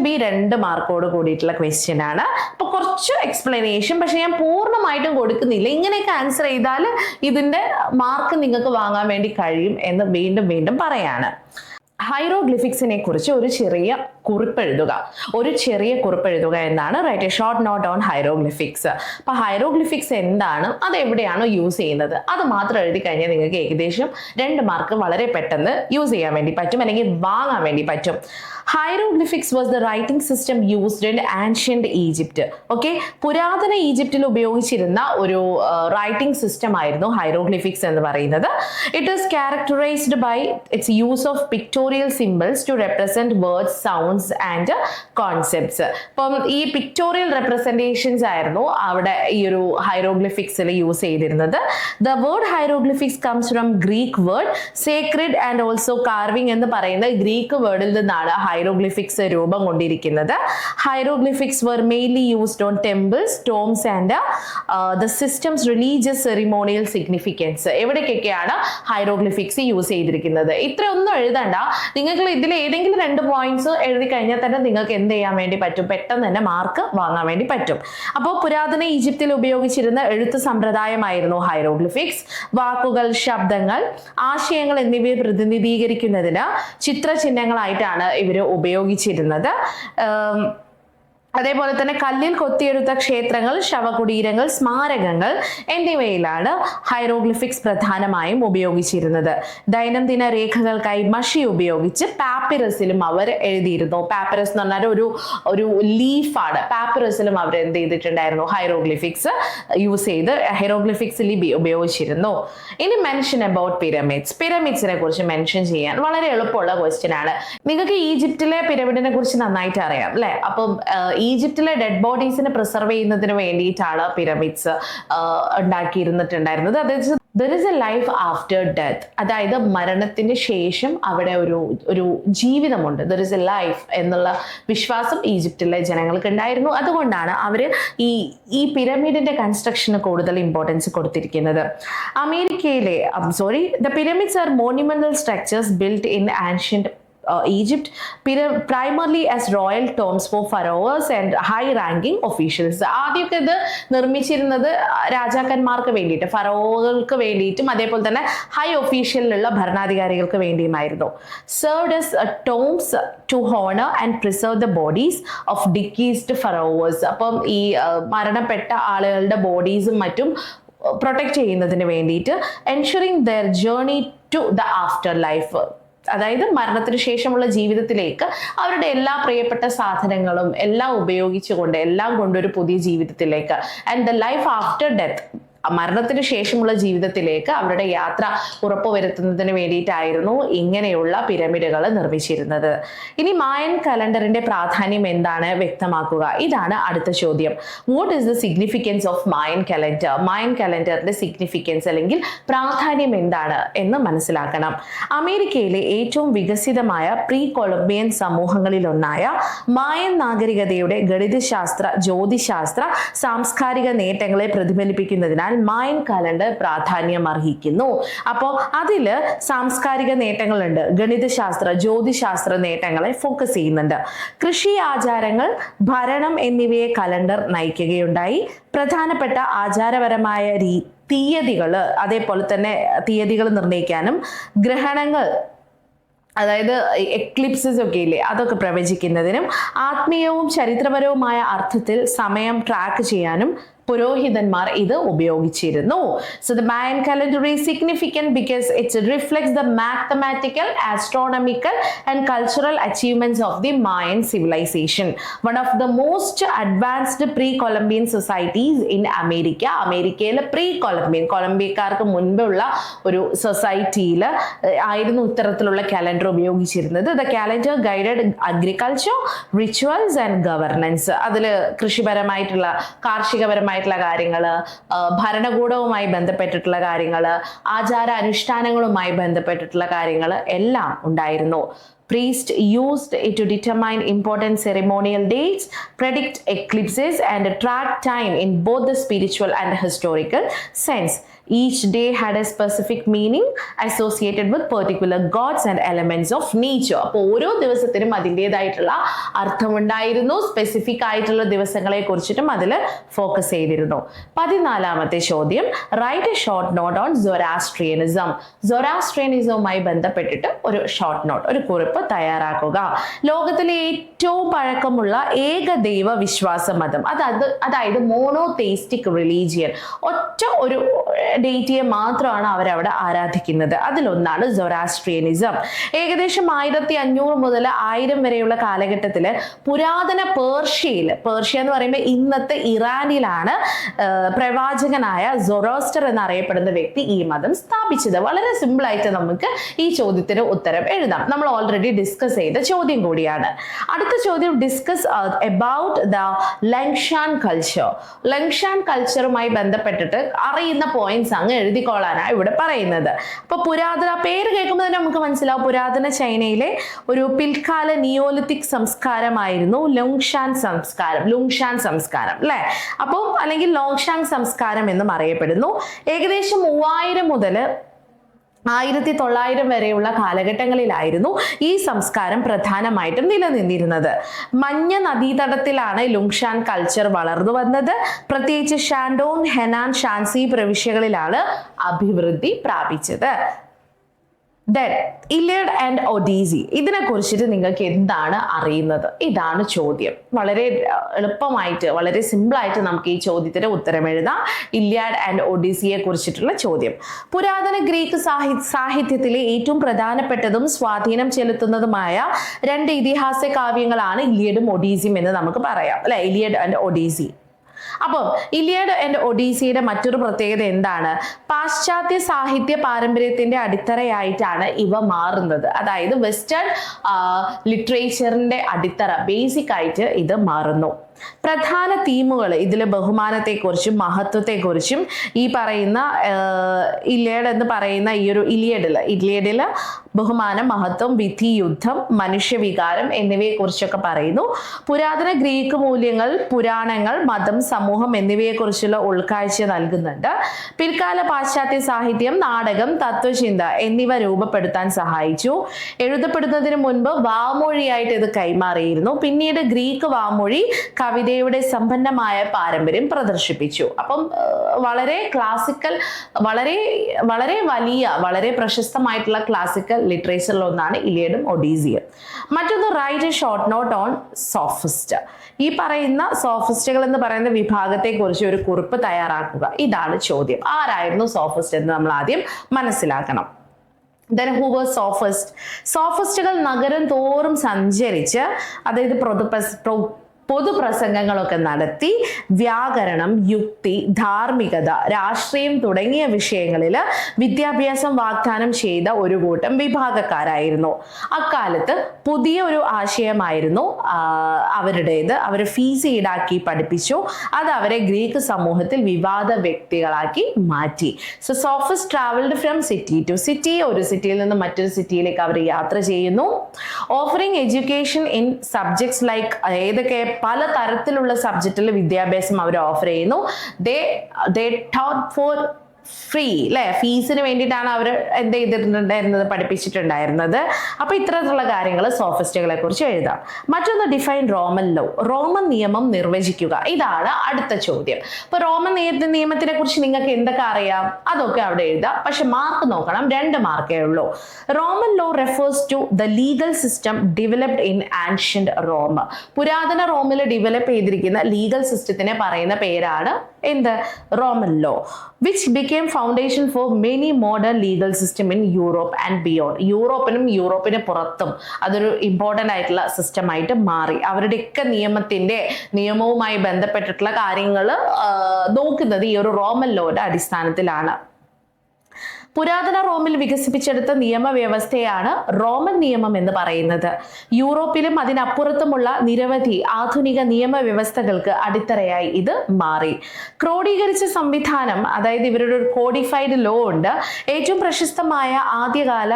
ബി 2 മാർക്കോട് കൂടിയിട്ടുള്ള ക്വസ്റ്റ്യൻ ആണ്. അപ്പൊ കുറച്ച് എക്സ്പ്ലനേഷൻ, പക്ഷെ ഞാൻ പൂർണ്ണമായിട്ടും കൊടുക്കുന്നില്ല. ഇങ്ങനെയൊക്കെ ആൻസർ ചെയ്താൽ ഇതിന്റെ മാർക്ക് നിങ്ങൾക്ക് വാങ്ങാൻ വേണ്ടി കഴിയും എന്ന് വീണ്ടും പറയാണ്. ഹൈറോഗ്ലിഫിക്സിനെ കുറിച്ച് ഒരു ചെറിയ കുറിപ്പ് എഴുതുക എന്നാണ്. Right a short note on hieroglyphics. അപ്പൊ ഹൈറോഗ്ലിഫിക്സ് എന്താണ്, അത് എവിടെയാണോ യൂസ് ചെയ്യുന്നത്, അത് മാത്രം എഴുതി കഴിഞ്ഞാൽ നിങ്ങൾക്ക് ഏകദേശം 2 മാർക്ക് വളരെ പെട്ടെന്ന് യൂസ് ചെയ്യാൻ വേണ്ടി പറ്റും, അല്ലെങ്കിൽ വാങ്ങാൻ വേണ്ടി പറ്റും. Hieroglyphics was the writing system used in ancient Egypt. Okay, പുരാതന ഈജിപ്തിൽ ഉപയോഗിച്ചിരുന്ന ഒരു റൈറ്റിംഗ് സിസ്റ്റം ആയിരുന്നു ഹൈറോഗ്ലിഫിക്സ് എന്ന് പറയുന്നത്. It is characterised by its use of pictorial pictorial symbols to represent words, sounds and concepts. അപ്പം ഈ പിക്ടോറിയൽ റെപ്രസെന്റേഷൻസ് ആയിരുന്നു അവിടെ ഈ ഒരു ഹൈറോഗ്ലിഫിക്സിൽ യൂസ് ചെയ്തിരുന്നത്. The word hieroglyphics comes from Greek word Sacred and also carving എന്ന് പറയുന്ന ഗ്രീക്ക് വേർഡിൽ നിന്നാണ് ഹൈറോഗ്ലിഫിക്സ് രൂപം കൊണ്ടിരിക്കുന്നത്. Hieroglyphics were mainly used on temples, tombs and the system's religious ceremonial significance. എവിടേക്കൊക്കെയാണ് ഹൈറോഗ്ലിഫിക്സ് യൂസ് ചെയ്തിരിക്കുന്നത്? ഇത്രയൊന്നും എഴുതണ്ട, നിങ്ങൾക്ക് ഇതിൽ ഏതെങ്കിലും 2 പോയിന്റ്സ് എഴുതി കഴിഞ്ഞാൽ തന്നെ നിങ്ങൾക്ക് എന്ത് ചെയ്യാൻ വേണ്ടി പറ്റും, പെട്ടെന്ന് തന്നെ മാർക്ക് വാങ്ങാൻ വേണ്ടി പറ്റും. അപ്പോൾ പുരാതന ഈജിപ്തിൽ ഉപയോഗിച്ചിരുന്ന എഴുത്ത് സമ്പ്രദായമായിരുന്നു ഹൈറോഗ്ലിഫിക്സ്. വാക്കുകൾ, ശബ്ദങ്ങൾ, ആശയങ്ങൾ എന്നിവയെ പ്രതിനിധീകരിക്കുന്നതിന് ചിത്രചിഹ്നങ്ങളായിട്ടാണ് ഇവർ ഉപയോഗിച്ചിരുന്നത്. അതേപോലെ തന്നെ കല്ലിൽ കൊത്തിയെടുത്ത ക്ഷേത്രങ്ങൾ, ശവകുടീരങ്ങൾ, സ്മാരകങ്ങൾ എന്നിവയിലാണ് ഹൈറോഗ്ലിഫിക്സ് പ്രധാനമായും ഉപയോഗിച്ചിരുന്നത്. ദൈനംദിന രേഖകൾക്കായി മഷി ഉപയോഗിച്ച് പാപ്പിറസിലും അവർ എഴുതിയിരുന്നു. പാപ്പിറസ് എന്ന് പറഞ്ഞാൽ ഒരു ലീഫാണ്. പാപ്പിറസിലും അവർ എന്ത് ചെയ്തിട്ടുണ്ടായിരുന്നു, ഹൈറോഗ്ലിഫിക്സ് യൂസ് ചെയ്ത് ഹൈറോഗ്ലിഫിക്സ് ലിപി ഉപയോഗിച്ചിരുന്നു. ഇനി മെൻഷൻ അബൌട്ട് പിരമിഡ്സ്. പിരമിഡ്സിനെ കുറിച്ച് മെൻഷൻ ചെയ്യാൻ വളരെ എളുപ്പമുള്ള ക്വസ്റ്റ്യൻ ആണ്. നിങ്ങൾക്ക് ഈജിപ്തിലെ പിരമിഡിനെ കുറിച്ച് നന്നായിട്ട് അറിയാം അല്ലെ? അപ്പം ഈജിപ്തിലെ ഡെഡ് ബോഡീസിനെ പ്രിസർവ് ചെയ്യുന്നതിന് വേണ്ടിയിട്ടാണ് പിരമിഡ്സ് ഉണ്ടാക്കിയിരുന്നിട്ടുണ്ടായിരുന്നത്. അതായത് there is a life after death, അതായത് മരണത്തിന് ശേഷം അവിടെ ഒരു ജീവിതമുണ്ട്. there is a life എന്നുള്ള വിശ്വാസം ഈജിപ്തിലെ ജനങ്ങൾക്ക് ഉണ്ടായിരുന്നു. അതുകൊണ്ടാണ് അവർ ഈ പിരമിഡിന്റെ കൺസ്ട്രക്ഷന് കൂടുതൽ ഇമ്പോർട്ടൻസ് കൊടുത്തിരിക്കുന്നത്. അമേരിക്കയിലെ the pyramids are monumental structures built in ancient Egypt, primarily as royal tombs for pharaohs and high-ranking officials. ആദ്യമൊക്കെ ഇത് നിർമ്മിച്ചിരുന്നത് രാജാക്കന്മാർക്ക് വേണ്ടിയിട്ട്, ഫറോകൾക്ക് വേണ്ടിയിട്ടും അതേപോലെ തന്നെ ഹൈ ഒഫീഷ്യലിലുള്ള ഭരണാധികാരികൾക്ക് വേണ്ടിയുമായിരുന്നു. Served as tombs to honor and preserve the bodies of deceased pharaohs. അപ്പം ഈ മരണപ്പെട്ട ആളുകളുടെ ബോഡീസും മറ്റും പ്രൊട്ടക്ട് ചെയ്യുന്നതിന് വേണ്ടിയിട്ട് ensuring their journey to the afterlife, അതായത് മരണത്തിന് ശേഷമുള്ള ജീവിതത്തിലേക്ക് അവരുടെ എല്ലാ പ്രിയപ്പെട്ട സാധനങ്ങളും എല്ലാം ഉപയോഗിച്ചുകൊണ്ട് എല്ലാം കൊണ്ടൊരു പുതിയ ജീവിതത്തിലേക്ക് and the life after death, മരണത്തിന് ശേഷമുള്ള ജീവിതത്തിലേക്ക് അവരുടെ യാത്ര ഉറപ്പുവരുത്തുന്നതിന് വേണ്ടിയിട്ടായിരുന്നു ഇങ്ങനെയുള്ള പിരമിഡുകൾ നിർമ്മിച്ചിരുന്നത്. ഇനി മായൻ കലണ്ടറിന്റെ പ്രാധാന്യം എന്താണ് വ്യക്തമാക്കുക, ഇതാണ് അടുത്ത ചോദ്യം. What is the significance of Mayan calendar? Mayan കലണ്ടറിന്റെ സിഗ്നിഫിക്കൻസ് അല്ലെങ്കിൽ പ്രാധാന്യം എന്താണ് എന്ന് മനസ്സിലാക്കണം. അമേരിക്കയിലെ ഏറ്റവും വികസിതമായ പ്രീ കൊളംബിയൻ സമൂഹങ്ങളിലൊന്നായ മായൻ നാഗരികതയുടെ ഗണിതശാസ്ത്ര, ജ്യോതിശാസ്ത്ര, സാംസ്കാരിക നേട്ടങ്ങളെ പ്രതിഫലിപ്പിക്കുന്നതിനാൽ മായൻ കലണ്ടർ പ്രാധാന്യം അർഹിക്കുന്നു. അപ്പോൾ അതില് സാംസ്കാരിക നേട്ടങ്ങളുണ്ട്, ഗണിതശാസ്ത്ര, ജ്യോതിശാസ്ത്ര നേട്ടങ്ങളെ ഫോക്കസ് ചെയ്യുന്നുണ്ട്. കൃഷി ആചാരങ്ങൾ, ഭരണം എന്നിവയെ കലണ്ടർ നയിക്കുകയുണ്ടായി. പ്രധാനപ്പെട്ട ആചാരപരമായ തീയതികൾ, അതേപോലെ തന്നെ തീയതികൾ നിർണ്ണയിക്കാനും ഗ്രഹണങ്ങൾ, അതായത് എക്ലിപ്സസ് ഒക്കെ ഇല്ലേ, അതൊക്കെ പ്രവചിക്കുന്നതിനും ആത്മീയവും ചരിത്രപരവുമായ അർത്ഥത്തിൽ സമയം ട്രാക്ക് ചെയ്യാനും പുരോഹിതന്മാർ ഇത് ഉപയോഗിച്ചിരുന്നു. So the Mayan calendar is significant because it reflects the mathematical, astronomical and cultural achievements of the Mayan civilization. One of the most advanced pre-Columbian societies in America. അമേരിക്കയിലെ pre-Columbian, കൊളംബിയക്കാർക്ക് മുൻപുള്ള ഒരു സൊസൈറ്റിയിൽ ആയിരുന്നു ഇത്തരത്തിലുള്ള കാലണ്ടർ ഉപയോഗിച്ചിരുന്നത്. The calendar guided agriculture, rituals and governance. അതിൽ കൃഷിപരമായിട്ടുള്ള, കാർഷികപരമായ കാര്യങ്ങള്, ഭരണകൂടവുമായി ബന്ധപ്പെട്ടിട്ടുള്ള കാര്യങ്ങള്, ആചാര അനുഷ്ഠാനങ്ങളുമായി ബന്ധപ്പെട്ടിട്ടുള്ള കാര്യങ്ങൾ എല്ലാം ഉണ്ടായിരുന്നു. Priest used it to determine important ceremonial dates, predict eclipses and track time in both the spiritual and historical sense. Each day had a specific meaning associated with particular gods and elements of nature. അപ്പോൾ ഓരോ ദിവസത്തിനും അതിൻ്റെതായിട്ടുള്ള അർത്ഥമുണ്ടായിരുന്നു. Specific ആയിട്ടുള്ള ദിവസങ്ങളെ കുറിച്ചിട്ടും അതിൽ focus ചെയ്തിരുന്നു. 14ാമത്തെ ചോദ്യം, write a short note on Zoroastrianism. സൊറാസ്ട്രിയനിസവുമായി ബന്ധപ്പെട്ടിട്ട് ഒരു ഷോർട്ട് നോട്ട്, ഒരു കുറിപ്പ് തയ്യാറാക്കുക. ലോകത്തിലെ ഏറ്റവും പഴക്കമുള്ള ഏകദൈവ വിശ്വാസ മതം, അതായത് മോണോതെയിസ്റ്റിക് റിലീജിയൻ, ഒറ്റ ഒരു ഡെയിറ്റിയെ മാത്രമാണ് അവരവിടെ ആരാധിക്കുന്നത്. അതിലൊന്നാണ് സൊറാസ്ട്രിയനിസം. ഏകദേശം 1500 മുതൽ 1000 വരെയുള്ള കാലഘട്ടത്തിൽ പുരാതന പേർഷ്യ എന്ന് പറയുമ്പോൾ ഇന്നത്തെ ഇറാനിലാണ് പ്രവാചകനായ സൊറോസ്റ്റർ എന്നറിയപ്പെടുന്ന വ്യക്തി ഈ മതം സ്ഥാപിച്ചത്. വളരെ സിമ്പിൾ ആയിട്ട് നമുക്ക് ഈ ചോദ്യത്തിന് ഉത്തരം എഴുതാം. നമ്മൾ ഓൾറെഡി ഡിസ്കസ് ചെയ്ത ചോദ്യം കൂടിയാണ്. അടുത്ത ചോദ്യം ഡിസ്കസ് അബൌട്ട് ദ ലങ്ഷാൻ കൾച്ചർ. ലങ്ഷാൻ കൾച്ചറുമായി ബന്ധപ്പെട്ടിട്ട് അറിയുന്ന പോയിന്റ്സ് അങ്ങ് എഴുതിക്കൊള്ളാനാണ് ഇവിടെ പറയുന്നത്. അപ്പൊ പുരാതന പേര് കേൾക്കുമ്പോൾ തന്നെ നമുക്ക് മനസ്സിലാവും പുരാതന ചൈനയിലെ ഒരു പിൽക്കാല നിയോലിത്തിക് സംസ്കാരമായിരുന്നു ലുങ്ഷാൻ സംസ്കാരം അല്ലെ. അപ്പോൾ അല്ലെങ്കിൽ ലോങ്ഷാങ് സംസ്കാരം എന്നും അറിയപ്പെടുന്നു. ഏകദേശം 3000 മുതൽ 1900 വരെയുള്ള കാലഘട്ടങ്ങളിലായിരുന്നു ഈ സംസ്കാരം പ്രധാനമായിട്ടും നിലനിന്നിരുന്നത്. മഞ്ഞ നദീതടത്തിലാണ് ലുങ്ഷാൻ കൾച്ചർ വളർന്നു വന്നത്. പ്രത്യേകിച്ച് ഷാൻഡോങ്, ഹെനാൻ, ഷാൻസി പ്രവിശ്യകളിലാണ് അഭിവൃദ്ധി പ്രാപിച്ചത്. Then ഇലിയഡ് ആൻഡ് ഒഡീസി, ഇതിനെ കുറിച്ചിട്ട് നിങ്ങൾക്ക് എന്താണ് അറിയുന്നത്? ഇതാണ് ചോദ്യം. വളരെ എളുപ്പമായിട്ട് വളരെ സിമ്പിളായിട്ട് നമുക്ക് ഈ ചോദ്യത്തിന് ഉത്തരം എഴുതാം. ഇലിയഡ് ആൻഡ് ഒഡീസിയെ കുറിച്ചിട്ടുള്ള ചോദ്യം. പുരാതന ഗ്രീക്ക് സാഹിത്യത്തിലെ ഏറ്റവും പ്രധാനപ്പെട്ടതും സ്വാധീനം ചെലുത്തുന്നതുമായ 2 ഇതിഹാസ കാവ്യങ്ങളാണ് ഇലിയഡും ഒഡീസിയും എന്ന് നമുക്ക് പറയാം അല്ലെ. Iliad and Odyssey. അപ്പം ഇലിയഡ് ആൻഡ് ഒഡീസിയുടെ മറ്റൊരു പ്രത്യേകത എന്താണ്? പാശ്ചാത്യ സാഹിത്യ പാരമ്പര്യത്തിന്റെ അടിത്തറയായിട്ടാണ് ഇവ മാറുന്നത്. അതായത് വെസ്റ്റേൺ ലിറ്ററേച്ചറിന്റെ അടിത്തറ ബേസിക് ആയിട്ട് ഇത് മാറുന്നു. പ്രധാന തീമുകൾ ഇതിലെ ബഹുമാനത്തെക്കുറിച്ചും മഹത്വത്തെക്കുറിച്ചും ഈ പറയുന്ന ഇലിയഡ് എന്ന് പറയുന്ന ഈ ഒരു ഇലിയഡില് ബഹുമാനം, മഹത്വം, വിധി, യുദ്ധം, മനുഷ്യവികാരം എന്നിവയെ കുറിച്ചൊക്കെ പറയുന്നു. പുരാതന ഗ്രീക്ക് മൂല്യങ്ങൾ, പുരാണങ്ങൾ, മതം, സമൂഹം എന്നിവയെ കുറിച്ചുള്ള ഉൾക്കാഴ്ച നൽകുന്നുണ്ട്. പിൽക്കാല പാശ്ചാത്യ സാഹിത്യം, നാടകം, തത്വചിന്ത എന്നിവ രൂപപ്പെടുത്താൻ സഹായിച്ചു. എഴുതപ്പെടുന്നതിന് മുൻപ് വാമൊഴിയായിട്ട് ഇത് കൈമാറിയിരുന്നു. പിന്നീട് ഗ്രീക്ക് വാമൊഴി കവിതയുടെ സമ്പന്നമായ പാരമ്പര്യം പ്രദർശിപ്പിച്ചു. അപ്പം വളരെ ക്ലാസിക്കൽ, വളരെ വലിയ, വളരെ പ്രശസ്തമായിട്ടുള്ള ക്ലാസിക്കൽ ലിറ്ററേച്ചറിൽ ഒന്നാണ് ഇലിയഡും ഒഡീസിയും. മറ്റൊന്ന് right a short note on സോഫിസ്റ്റ്. ഈ പറയുന്ന സോഫിസ്റ്റുകൾ എന്ന് പറയുന്ന വിഭാഗത്തെ കുറിച്ച് ഒരു കുറിപ്പ് തയ്യാറാക്കുക. ഇതാണ് ചോദ്യം. ആരായിരുന്നു സോഫിസ്റ്റ് എന്ന് നമ്മൾ ആദ്യം മനസ്സിലാക്കണം. Then who was sophist? സോഫിസ്റ്റുകൾ നഗരം തോറും സഞ്ചരിച്ച്, അതായത് പൊതുപ്രസംഗങ്ങളൊക്കെ നടത്തി വ്യാകരണം, യുക്തി, ധാർമ്മികത, രാഷ്ട്രീയം തുടങ്ങിയ വിഷയങ്ങളിൽ വിദ്യാഭ്യാസം വാഗ്ദാനം ചെയ്ത ഒരു കൂട്ടം വിഭാഗക്കാരായിരുന്നു. അക്കാലത്ത് പുതിയ ഒരു ആശയമായിരുന്നു അവരുടേത്. അവർ ഫീസ് ഈടാക്കി പഠിപ്പിച്ചു. അത് അവരെ ഗ്രീക്ക് സമൂഹത്തിൽ വിവാദ വ്യക്തികളാക്കി മാറ്റി. So sophist travelled from city to city. ഒരു സിറ്റിയിൽ നിന്ന് മറ്റൊരു സിറ്റിയിലേക്ക് അവർ യാത്ര ചെയ്യുന്നു. Offering education in subjects like, ഏതൊക്കെ പല തരത്തിലുള്ള സബ്ജക്റ്റിൽ വിദ്യാഭ്യാസം അവർ ഓഫർ ചെയ്യുന്നു. they taught for ഫ്രീ അല്ലെ, ഫീസിന് വേണ്ടിയിട്ടാണ് അവർ എന്ത് ചെയ്തിട്ടുണ്ടായിരുന്നത്, പഠിപ്പിച്ചിട്ടുണ്ടായിരുന്നത്. അപ്പൊ ഇത്തരത്തിലുള്ള കാര്യങ്ങൾ സോഫിസ്റ്റുകളെ കുറിച്ച് എഴുതാം. മറ്റൊന്ന് ഡിഫൈൻ റോമൻ ലോ. റോമൻ നിയമം നിർവചിക്കുക. ഇതാണ് അടുത്ത ചോദ്യം. അപ്പൊ റോമൻ നിയമത്തിനെ കുറിച്ച് നിങ്ങൾക്ക് എന്തൊക്കെ അറിയാം അതൊക്കെ അവിടെ എഴുതാം. പക്ഷെ മാർക്ക് നോക്കണം, 2 മാർക്കേ ഉള്ളൂ. Roman law refers to the legal system developed in ancient Rome. പുരാതന റോമിൽ ഡെവലപ്പ് ചെയ്തിരിക്കുന്ന ലീഗൽ സിസ്റ്റത്തിനെ പറയുന്ന പേരാണ് എന്ത്? Roman law. which became foundation for many modern legal system in Europe and beyond. യൂറോപ്പിന് പുറത്തും അതൊരു ഇമ്പോർട്ടൻ്റ് ആയിട്ടുള്ള സിസ്റ്റം ആയിട്ട് മാറി. അവരുടെയൊക്കെ നിയമവുമായി ബന്ധപ്പെട്ടിട്ടുള്ള കാര്യങ്ങൾ നോക്കുന്നത് ഈ ഒരു റോമൻ ലോയുടെ അടിസ്ഥാനത്തിലാണ്. പുരാതന റോമിൽ വികസിപ്പിച്ചെടുത്ത നിയമവ്യവസ്ഥയാണ് റോമൻ നിയമം എന്ന് പറയുന്നത്. യൂറോപ്പിലും അതിനപ്പുറത്തുമുള്ള നിരവധി ആധുനിക നിയമവ്യവസ്ഥകൾക്ക് അടിത്തറയായി ഇത് മാറി. ക്രോഡീകരിച്ച സംവിധാനം, അതായത് ഇവരുടെ ഒരു കോഡിഫൈഡ് ലോ ഉണ്ട്. ഏറ്റവും പ്രശസ്തമായ ആദ്യകാല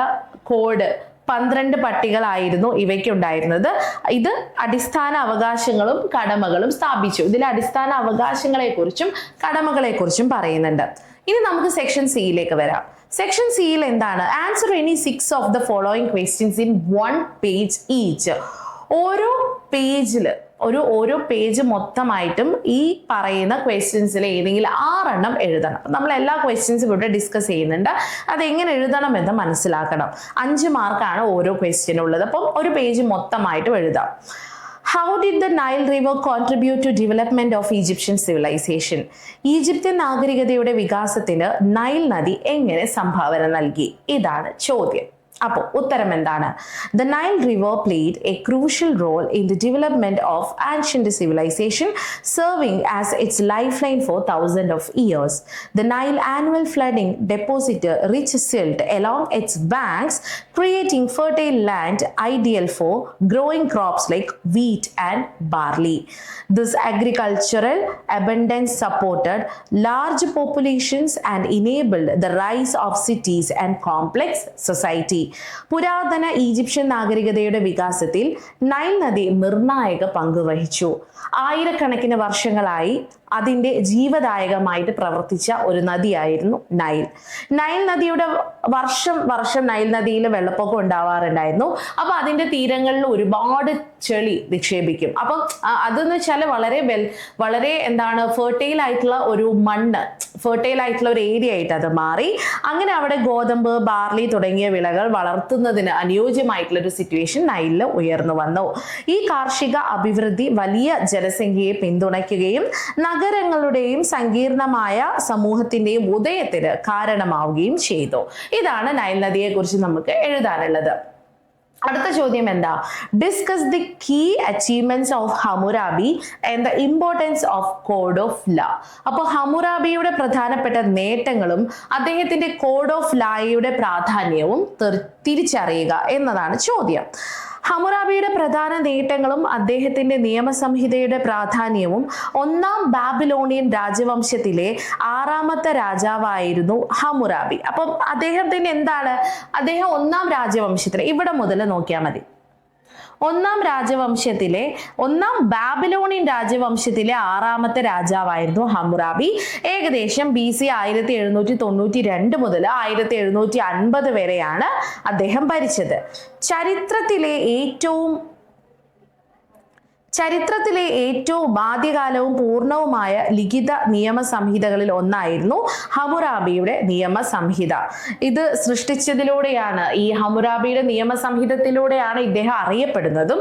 കോഡ് 12 പട്ടികളായിരുന്നു ഇവയ്ക്കുണ്ടായിരുന്നത്. ഇത് അടിസ്ഥാന അവകാശങ്ങളും കടമകളും സ്ഥാപിച്ചു. ഇതിൽ അടിസ്ഥാന അവകാശങ്ങളെ കുറിച്ചും കടമകളെ കുറിച്ചും പറയുന്നുണ്ട്. ഇനി നമുക്ക് സെക്ഷൻ സിയിലേക്ക് വരാം. സെക്ഷൻ സിയിൽ എന്താണ്? Answer any 6 of the following questions in 1 page each. ഓരോ പേജ് മൊത്തമായിട്ടും ഈ പറയുന്ന ക്വസ്റ്റ്യൻസിൽ ഏതെങ്കിലും 6 എണ്ണം എഴുതണം. നമ്മൾ എല്ലാ ക്വസ്റ്റ്യൻസും ഇവിടെ ഡിസ്കസ് ചെയ്യുന്നുണ്ട്. അതെങ്ങനെ എഴുതണം എന്ന് മനസ്സിലാക്കണം. 5 മാർക്കാണ് ഓരോ ക്വസ്റ്റ്യൻ ഉള്ളത്. അപ്പം ഒരു പേജ് മൊത്തമായിട്ടും എഴുതാം. How did the Nile River contribute to development of Egyptian civilization? Egyptian നാഗരികതയുടെ വികാസത്തിന് നൈൽ നദി എങ്ങനെ സംഭാവന നൽകി? ഇതാണ് ചോദ്യം. അപ്പോൾ ഉത്തരം എന്താണ്? The Nile River played a crucial role in the development of ancient civilization, serving as its lifeline for thousands of years. The Nile annual flooding deposited rich silt along its banks, creating fertile land ideal for growing crops like wheat and barley. This agricultural abundance supported large populations and enabled the rise of cities and complex society. പുരാതന Egyptian നാഗരികതയുടെ വികാസത്തിൽ Nile നദി നിർണായക പങ്ക് വഹിച്ചു. ആയിരക്കണക്കിന് വർഷങ്ങളായി അതിൻ്റെ ജീവദായകമായിട്ട് പ്രവർത്തിച്ച ഒരു നദിയായിരുന്നു നൈൽ. നൈൽ നദിയുടെ വർഷം നൈൽ നദിയിൽ വെള്ളപ്പൊക്കം ഉണ്ടാവാറുണ്ടായിരുന്നു. അപ്പൊ അതിന്റെ തീരങ്ങളിൽ ഒരുപാട് ചെളി നിക്ഷേപിക്കും. അപ്പം അതെന്ന് വെച്ചാൽ വളരെ എന്താണ് ഫെർട്ടൈൽ ആയിട്ടുള്ള ഒരു മണ്ണ്, ഫെർട്ടൈൽ ആയിട്ടുള്ള ഒരു ഏരിയ ആയിട്ട് അത് മാറി. അങ്ങനെ അവിടെ ഗോതമ്പ്, ബാർലി തുടങ്ങിയ വിളകൾ വളർത്തുന്നതിന് അനുയോജ്യമായിട്ടുള്ള ഒരു സിറ്റുവേഷൻ നൈലിൽ ഉയർന്നു വന്നു. ഈ കാർഷിക അഭിവൃദ്ധി വലിയ ജനസംഖ്യയെ പിന്തുണയ്ക്കുകയും നഗരങ്ങളുടെയും സങ്കീർണമായ സമൂഹത്തിന്റെയും ഉദയത്തിന് കാരണമാവുകയും ചെയ്തു. ഇതാണ് നൈൽ നദിയെ കുറിച്ച് നമുക്ക് എഴുതാനുള്ളത്. അടുത്ത ചോദ്യം എന്താ? Discuss the key achievements of Hammurabi and the importance of code of law. അപ്പോൾ ഹമ്മുറാബിയുടെ പ്രധാനപ്പെട്ട നേട്ടങ്ങളും അദ്ദേഹത്തിന്റെ കോഡ് ഓഫ് ലായുടെ പ്രാധാന്യവും തിരിച്ചറിയുക എന്നതാണ് ചോദ്യം. ഹമ്മുറാബിയുടെ പ്രധാന നേട്ടങ്ങളും അദ്ദേഹത്തിന്റെ നിയമസംഹിതയുടെ പ്രാധാന്യവും ഒന്നാം ബാബിലോണിയൻ രാജവംശത്തിലെ 6ാമത്തെ രാജാവായിരുന്നു ഹമ്മുറാബി. അപ്പം അദ്ദേഹത്തിന് എന്താണ്? അദ്ദേഹം ഒന്നാം രാജവംശത്തിലെ, ഇവിടെ മുതൽ നോക്കിയാൽ മതി, ഒന്നാം ബാബിലോണിയൻ രാജവംശത്തിലെ 6ാമത്തെ രാജാവായിരുന്നു ഹമ്മുറാബി. ഏകദേശം BC 1792 മുതൽ 1750 വരെയാണ് അദ്ദേഹം ഭരിച്ചത്. ചരിത്രത്തിലെ ഏറ്റവും ആദ്യകാലവും പൂർണ്ണവുമായ ലിഖിത നിയമസംഹിതകളിൽ ഒന്നായിരുന്നു ഹമ്മുറാബിയുടെ നിയമസംഹിത. ഇത് സൃഷ്ടിച്ചതിലൂടെയാണ്, ഈ ഹമ്മുറാബിയുടെ നിയമസംഹിതത്തിലൂടെയാണ് ഇദ്ദേഹം അറിയപ്പെടുന്നതും.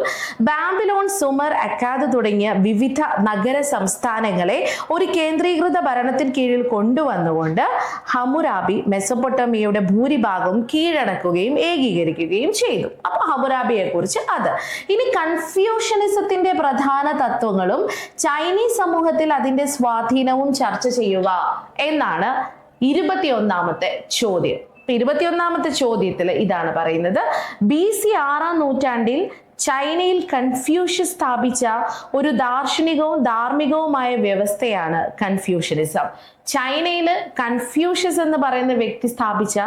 ബാബിലോൺ, സുമർ, അക്കാദ് തുടങ്ങിയ വിവിധ നഗര സംസ്ഥാനങ്ങളെ ഒരു കേന്ദ്രീകൃത ഭരണത്തിന് കീഴിൽ കൊണ്ടുവന്നുകൊണ്ട് ഹമ്മുറാബി മെസൊപ്പൊട്ടേമിയയുടെ ഭൂരിഭാഗവും കീഴടക്കുകയും ഏകീകരിക്കുകയും ചെയ്തു. അപ്പൊ ഹമ്മുറാബിയെ കുറിച്ച് അത്. ഇനി കൺഫ്യൂഷനിസത്തിന്റെ പ്രധാന തത്വങ്ങളും ചൈനീസ് സമൂഹത്തിൽ അതിന്റെ സ്വാധീനവും ചർച്ച ചെയ്യുക എന്നാണ് 21ാമത്തെ ചോദ്യം. 21ാമത്തെ ചോദ്യത്തിൽ ഇതാണ് പറയുന്നത്. BC 6ാം നൂറ്റാണ്ടിൽ ചൈനയിൽ കൺഫ്യൂഷ്യസ് സ്ഥാപിച്ച ഒരു ദാർശനികവും ധാർമ്മികവുമായ വ്യവസ്ഥയാണ് കൺഫ്യൂഷനിസം. ചൈനയിൽ കൺഫ്യൂഷ്യസ് എന്ന് പറയുന്ന വ്യക്തി സ്ഥാപിച്ച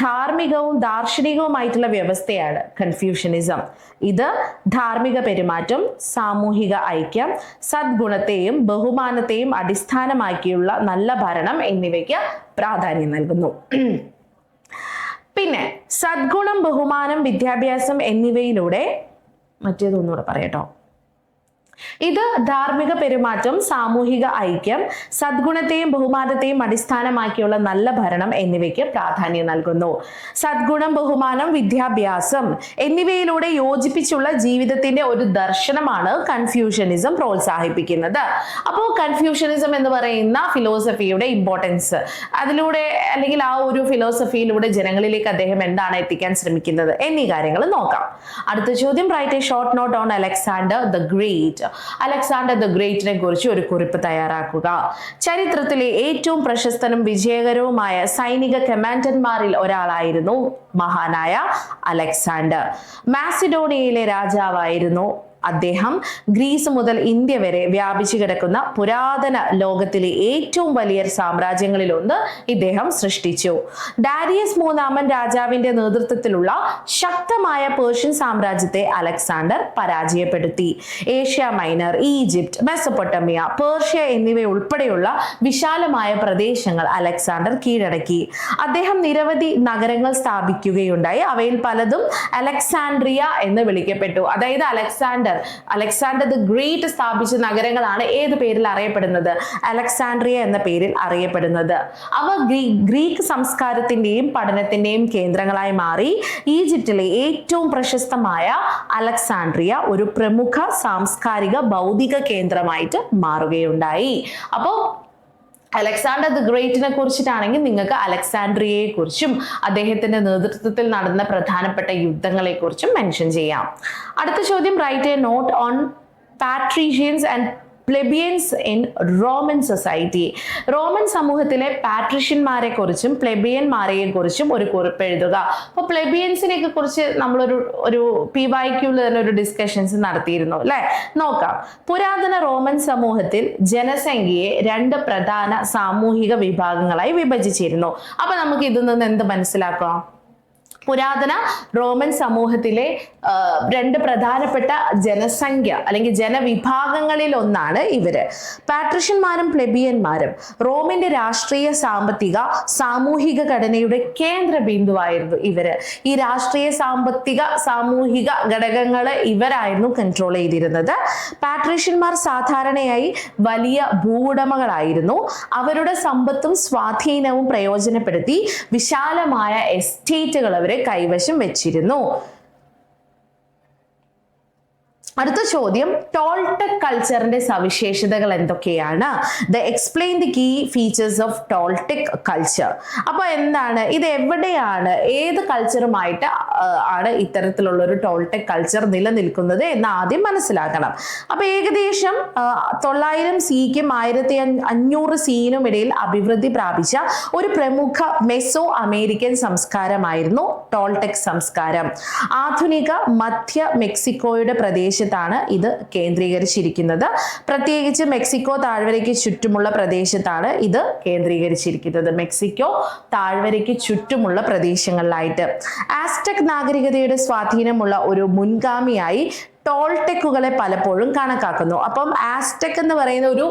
ധാർമ്മികവും ദാർശനികവുമായിട്ടുള്ള വ്യവസ്ഥയാണ് കൺഫ്യൂഷനിസം. ഇത് ധാർമ്മിക പെരുമാറ്റം, സാമൂഹിക ഐക്യം, സദ്ഗുണത്തെയും ബഹുമാനത്തെയും അടിസ്ഥാനമാക്കിയുള്ള നല്ല ഭരണം എന്നിവയ്ക്ക് പ്രാധാന്യം നൽകുന്നു. പിന്നെ സദ്ഗുണം, ബഹുമാനം, വിദ്യാഭ്യാസം എന്നിവയിലൂടെ മറ്റേതൊന്നുകൂടെ പറയട്ടോ. ഇത് ധാർമ്മിക പെരുമാറ്റം, സാമൂഹിക ഐക്യം, സദ്ഗുണത്തെയും ബഹുമാനത്തെയും അടിസ്ഥാനമാക്കിയുള്ള നല്ല ഭരണം എന്നിവയ്ക്ക് പ്രാധാന്യം നൽകുന്നു. സദ്ഗുണം, ബഹുമാനം, വിദ്യാഭ്യാസം എന്നിവയിലൂടെ യോജിപ്പിച്ചുള്ള ജീവിതത്തിന്റെ ഒരു ദർശനമാണ് കൺഫ്യൂഷനിസം പ്രോത്സാഹിപ്പിക്കുന്നത്. അപ്പോൾ കൺഫ്യൂഷനിസം എന്ന് പറയുന്ന ഫിലോസഫിയുടെ ഇമ്പോർട്ടൻസ്, അതിലൂടെ അല്ലെങ്കിൽ ആ ഒരു ഫിലോസഫിയിലൂടെ ജനങ്ങളിലേക്ക് അദ്ദേഹം എന്താണ് എത്തിക്കാൻ ശ്രമിക്കുന്നത് എന്നീ കാര്യങ്ങൾ നോക്കാം. അടുത്ത ചോദ്യം, write a short note on Alexander the Great. Alexander the ഗ്രേറ്റിനെ കുറിച്ച് ഒരു കുറിപ്പ് തയ്യാറാക്കുക. ചരിത്രത്തിലെ ഏറ്റവും പ്രശസ്തനും വിജയകരവുമായ സൈനിക കമാൻഡർമാരിൽ ഒരാളായിരുന്നു മഹാനായ അലക്സാണ്ടർ. മാസിഡോണിയയിലെ രാജാവായിരുന്നു അദ്ദേഹം. ഗ്രീസ് മുതൽ ഇന്ത്യ വരെ വ്യാപിച്ചു കിടക്കുന്ന പുരാതന ലോകത്തിലെ ഏറ്റവും വലിയ സാമ്രാജ്യങ്ങളിലൊന്ന് ഇദ്ദേഹം സൃഷ്ടിച്ചു. ഡാരിയസ് മൂന്നാമൻ രാജാവിന്റെ നേതൃത്വത്തിലുള്ള ശക്തമായ പേർഷ്യൻ സാമ്രാജ്യത്തെ അലക്സാണ്ടർ പരാജയപ്പെടുത്തി. Asia minor, Egypt, Mesopotamia, Persia എന്നിവ ഉൾപ്പെടെയുള്ള വിശാലമായ പ്രദേശങ്ങൾ അലക്സാണ്ടർ കീഴടക്കി. അദ്ദേഹം നിരവധി നഗരങ്ങൾ സ്ഥാപിക്കുകയുണ്ടായി. അവയിൽ പലതും അലക്സാൻഡ്രിയ എന്ന് വിളിക്കപ്പെട്ടു. അതായത് അലക്സാണ്ടർ അലക്സാണ്ടർ ദി ഗ്രേറ്റ് സ്ഥാപിച്ച നഗരങ്ങളാണ് ഏത് പേരിൽ അറിയപ്പെടുന്നത്? അലക്സാൻഡ്രിയ എന്ന പേരിൽ അറിയപ്പെടുന്നത്. അവ ഗ്രീക്ക് സംസ്കാരത്തിന്റെയും പഠനത്തിന്റെയും കേന്ദ്രങ്ങളായി മാറി. ഈജിപ്തിലെ ഏറ്റവും പ്രശസ്തമായ അലക്സാൻഡ്രിയ ഒരു പ്രമുഖ സാംസ്കാരിക ബൗദ്ധിക കേന്ദ്രമായിട്ട് മാറുകയുണ്ടായി. അപ്പോൾ അലക്സാണ്ടർ ദി ഗ്രേറ്റിനെ കുറിച്ചിട്ടാണെങ്കിൽ നിങ്ങൾക്ക് അലക്സാൻഡ്രിയയെ കുറിച്ചും അദ്ദേഹത്തിന്റെ നേതൃത്വത്തിൽ നടന്ന പ്രധാനപ്പെട്ട യുദ്ധങ്ങളെ കുറിച്ചും മെൻഷൻ ചെയ്യാം. അടുത്ത ചോദ്യം, write a note on patricians and plebeians in Roman society. Roman സമൂഹത്തിലെ പാട്രീഷ്യന്മാരെ കുറിച്ചും പ്ലെബിയന്മാരെയും കുറിച്ചും ഒരു കുറിപ്പ് എഴുതുക. അപ്പൊ പ്ലെബിയൻസിനെ കുറിച്ച് നമ്മളൊരു PYQൽ തന്നെ ഒരു ഡിസ്കഷൻസ് നടത്തിയിരുന്നു അല്ലെ. നോക്കാം. പുരാതന റോമൻ സമൂഹത്തിൽ ജനസംഖ്യയെ 2 പ്രധാന സാമൂഹിക വിഭാഗങ്ങളായി വിഭജിച്ചിരുന്നു. അപ്പൊ നമുക്ക് ഇതിൽ നിന്ന് എന്ത് മനസ്സിലാക്കാം? പുരാതന റോമൻ സമൂഹത്തിലെ 2 പ്രധാനപ്പെട്ട ജനസംഖ്യ അല്ലെങ്കിൽ ജനവിഭാഗങ്ങളിൽ ഒന്നാണ് ഇവര്. പാട്രിഷ്യന്മാരും പ്ലെബിയന്മാരും റോമിന്റെ രാഷ്ട്രീയ സാമ്പത്തിക സാമൂഹിക ഘടനയുടെ കേന്ദ്ര ബിന്ദുവായിരുന്നു ഇവര്. ഈ രാഷ്ട്രീയ സാമ്പത്തിക സാമൂഹിക ഘടകങ്ങള് ഇവരായിരുന്നു കൺട്രോൾ ചെയ്തിരുന്നത്. പാട്രിഷ്യന്മാർ സാധാരണയായി വലിയ ഭൂവുടമകളായിരുന്നു. അവരുടെ സമ്പത്തും സ്വാധീനവും പ്രയോജനപ്പെടുത്തി വിശാലമായ എസ്റ്റേറ്റുകൾ അവര് കൈവശം വെച്ചിരുന്നു. അടുത്ത ചോദ്യം, ടോൾടെക് കൾച്ചറിന്റെ സവിശേഷതകൾ എന്തൊക്കെയാണ്? Explain the key features of Toltec culture. അപ്പൊ എന്താണ് ഇത്? എവിടെയാണ്, ഏത് കൾച്ചറുമായിട്ട് ആണ് ഇത്തരത്തിലുള്ള ഒരു ടോൾടെക് കൾച്ചർ നിലനിൽക്കുന്നത് എന്ന് ആദ്യം മനസ്സിലാക്കണം. അപ്പൊ ഏകദേശം 900 CE-ക്കും 1500 CE-നും ഇടയിൽ അഭിവൃദ്ധി പ്രാപിച്ച ഒരു പ്രമുഖ മെസോ അമേരിക്കൻ സംസ്കാരമായിരുന്നു ടോൾടെക് സംസ്കാരം. ആധുനിക മധ്യ മെക്സിക്കോയുടെ പ്രദേശത്താണ് ഇത് കേന്ദ്രീകരിച്ചിരിക്കുന്നത്. പ്രത്യേകിച്ച് മെക്സിക്കോ താഴ്വരയ്ക്ക് ചുറ്റുമുള്ള പ്രദേശത്താണ് ഇത് കേന്ദ്രീകരിച്ചിരിക്കുന്നത്. മെക്സിക്കോ താഴ്വരയ്ക്ക് ചുറ്റുമുള്ള പ്രദേശങ്ങളിലായിട്ട്. ആസ്ടെക് നാഗരികതയുടെ സ്വാധീനമുള്ള ഒരു മുൻഗാമിയായി ടോൾടെക്കുകളെ പലപ്പോഴും കണക്കാക്കുന്നു. അപ്പം ആസ്ടെക് എന്ന് പറയുന്ന ഒരു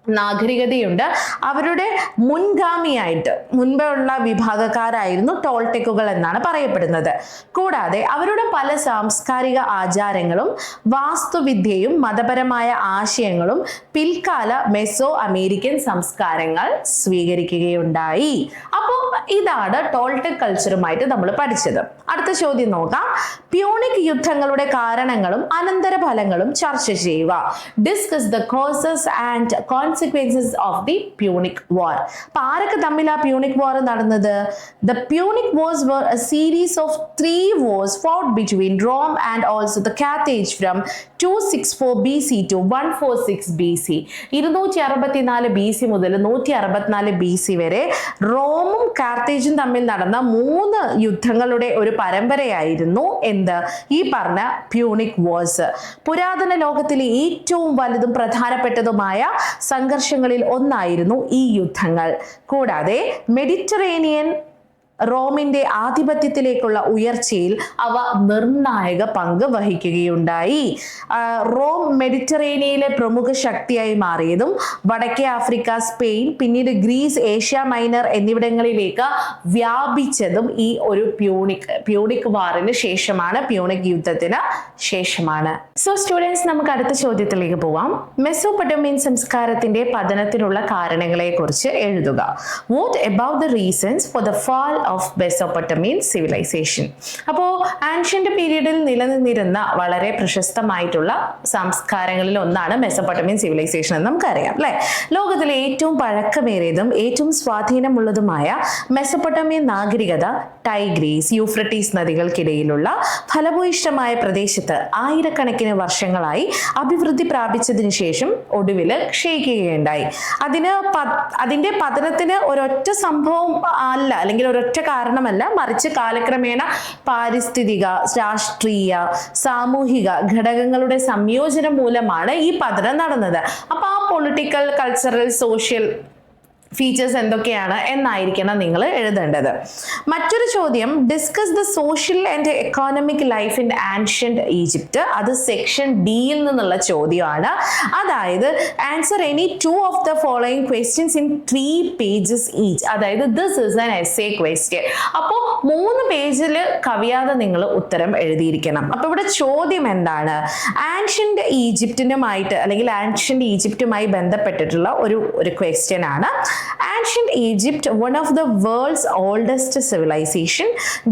നാഗരികതയുണ്ട്. അവരുടെ മുൻഗാമിയായിട്ട് മുൻപേ ഉള്ള വിഭാഗക്കാരായിരുന്നു ടോൾടെക്കുകൾ എന്നാണ് പറയപ്പെടുന്നത്. കൂടാതെ അവരുടെ പല സാംസ്കാരിക ആചാരങ്ങളും വാസ്തുവിദ്യയും മതപരമായ ആശയങ്ങളും പിൽക്കാല മെസോ അമേരിക്കൻ സംസ്കാരങ്ങൾ സ്വീകരിക്കുകയുണ്ടായി. അപ്പോൾ ഇതാണ് ടോൾടെക് കൾച്ചറുമായിട്ട് നമ്മൾ പഠിച്ചത്. അടുത്ത ചോദ്യം നോക്കാം. പ്യൂണിക് യുദ്ധങ്ങളുടെ കാരണങ്ങളും അനന്തരഫലങ്ങളും ചർച്ച ചെയ്യുക. Discuss the causes and consequences of the Punic War. അപ്പോൾ ആരൊക്കെ തമ്മിൽ ആ പ്യൂണിക് വാർ നടന്നത്? The Punic Wars were a series of 3 wars fought between Rome and also the Carthage from 264 BC to 146 BC. 264 BC മുതൽ 164 BC വരെ റോമും കാർത്തേജും തമ്മിൽ നടന്ന 3 യുദ്ധങ്ങളുടെ ഒരു പരമ്പരയായിരുന്നു എന്ത്? ഈ പറഞ്ഞ പ്യൂണിക് വാർസ്. പുരാതന ലോകത്തിലെ ഏറ്റവും വലുതും പ്രധാനപ്പെട്ടതുമായ സംഘർഷങ്ങളിൽ ഒന്നായിരുന്നു ഈ യുദ്ധങ്ങൾ. കൂടാതെ മെഡിറ്ററേനിയൻ റോമിന്റെ ആധിപത്യത്തിലേക്കുള്ള ഉയർച്ചയിൽ അവ നിർണായക പങ്ക് വഹിക്കുകയുണ്ടായി. റോം മെഡിറ്ററേനിയയിലെ പ്രമുഖ ശക്തിയായി മാറിയതും വടക്കേ ആഫ്രിക്ക, സ്പെയിൻ, പിന്നീട് ഗ്രീസ്, ഏഷ്യ മൈനർ എന്നിവിടങ്ങളിലേക്ക് വ്യാപിച്ചതും ഈ ഒരു പ്യൂണിക് വാറിന് ശേഷമാണ്, പ്യൂണിക് യുദ്ധത്തിന് ശേഷമാണ്. സോ സ്റ്റുഡൻസ്, നമുക്ക് അടുത്ത ചോദ്യത്തിലേക്ക് പോവാം. മെസോപ്പൊട്ടേമിയൻ സംസ്കാരത്തിന്റെ പതനത്തിനുള്ള കാരണങ്ങളെ കുറിച്ച് എഴുതുക. What about the reasons for the fall of Mesopotamian civilisation. അപ്പോൾ ആൻഷ്യന്റ് പീരീഡിൽ നിലനിന്നിരുന്ന വളരെ പ്രശസ്തമായിട്ടുള്ള സംസ്കാരങ്ങളിൽ ഒന്നാണ് മെസോപ്പൊട്ടേമിയൻ സിവിലൈസേഷൻ എന്ന് നമുക്കറിയാം അല്ലെ. ലോകത്തിലെ ഏറ്റവും പഴക്കമേറിയതും ഏറ്റവും സ്വാധീനമുള്ളതുമായ മെസോപ്പൊട്ടേമിയൻ നാഗരികത ടൈഗ്രീസ്, യൂഫ്രട്ടീസ് നദികൾക്കിടയിലുള്ള ഫലഭൂയിഷ്ഠമായ പ്രദേശത്ത് ആയിരക്കണക്കിന് വർഷങ്ങളായി അഭിവൃദ്ധി പ്രാപിച്ചതിന് ശേഷം ഒടുവിൽ ക്ഷയിക്കുകയുണ്ടായി. അതിന്റെ പതനത്തിന് ഒരൊറ്റ സംഭവം അല്ല, അല്ലെങ്കിൽ ഒരൊറ്റ കാരണമല്ല, മറിച്ച് കാലക്രമേണ പാരിസ്ഥിതിക, രാഷ്ട്രീയ, സാമൂഹിക ഘടകങ്ങളുടെ സംയോജനം മൂലമാണ് ഈ പതനം നടന്നത്. അപ്പൊ ആ പൊളിറ്റിക്കൽ, കൾച്ചറൽ, സോഷ്യൽ ഫീച്ചേഴ്സ് എന്തൊക്കെയാണ് എന്നായിരിക്കണം നിങ്ങൾ എഴുതേണ്ടത്. മറ്റൊരു ചോദ്യം, discuss the social and economic life in ancient Egypt. അത് സെക്ഷൻ ഡിയിൽ നിന്നുള്ള ചോദ്യമാണ്. അതായത് answer any 2 of the following questions in 3 pages each. അതായത് this is an essay question. അപ്പോൾ 3 പേജിൽ കവിയാതെ നിങ്ങൾ ഉത്തരം എഴുതിയിരിക്കണം. അപ്പൊ ഇവിടെ ചോദ്യം എന്താണ്? ആൻഷ്യന്റ് ഈജിപ്റ്റിനുമായിട്ട് അല്ലെങ്കിൽ ആൻഷ്യന്റ് ഈജിപ്റ്റുമായി ബന്ധപ്പെട്ടിട്ടുള്ള ഒരു ക്വസ്റ്റ്യൻ ആണ്. Ancient Egypt, one of the world's oldest civilization,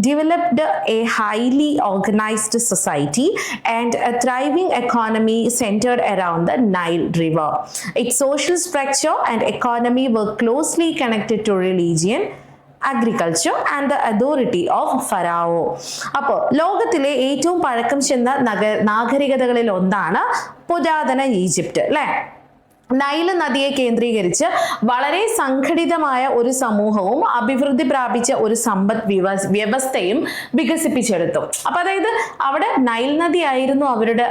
developed a highly organized society and a thriving economy centered around the Nile River. Its social structure and economy were closely connected to religion, agriculture and the authority of Pharaoh. അപ്പോൾ ലോകത്തിലെ ഏറ്റവും പഴക്കം ചെന്ന നാഗരികതകളിൽ ഒന്നാണ് പുരാതന Egypt, അല്ലേ? Nile നദിയെ കേന്ദ്രീകരിച്ച് വളരെ സംഘടിതമായ ഒരു സമൂഹവും അഭിവൃദ്ധി പ്രാപിച്ച ഒരു സമ്പദ് വ്യവസ്ഥയും വികസിപ്പിച്ചെടുത്തു. അപ്പൊ അതായത് അവിടെ നൈൽ നദി ആയിരുന്നു അവരുടെ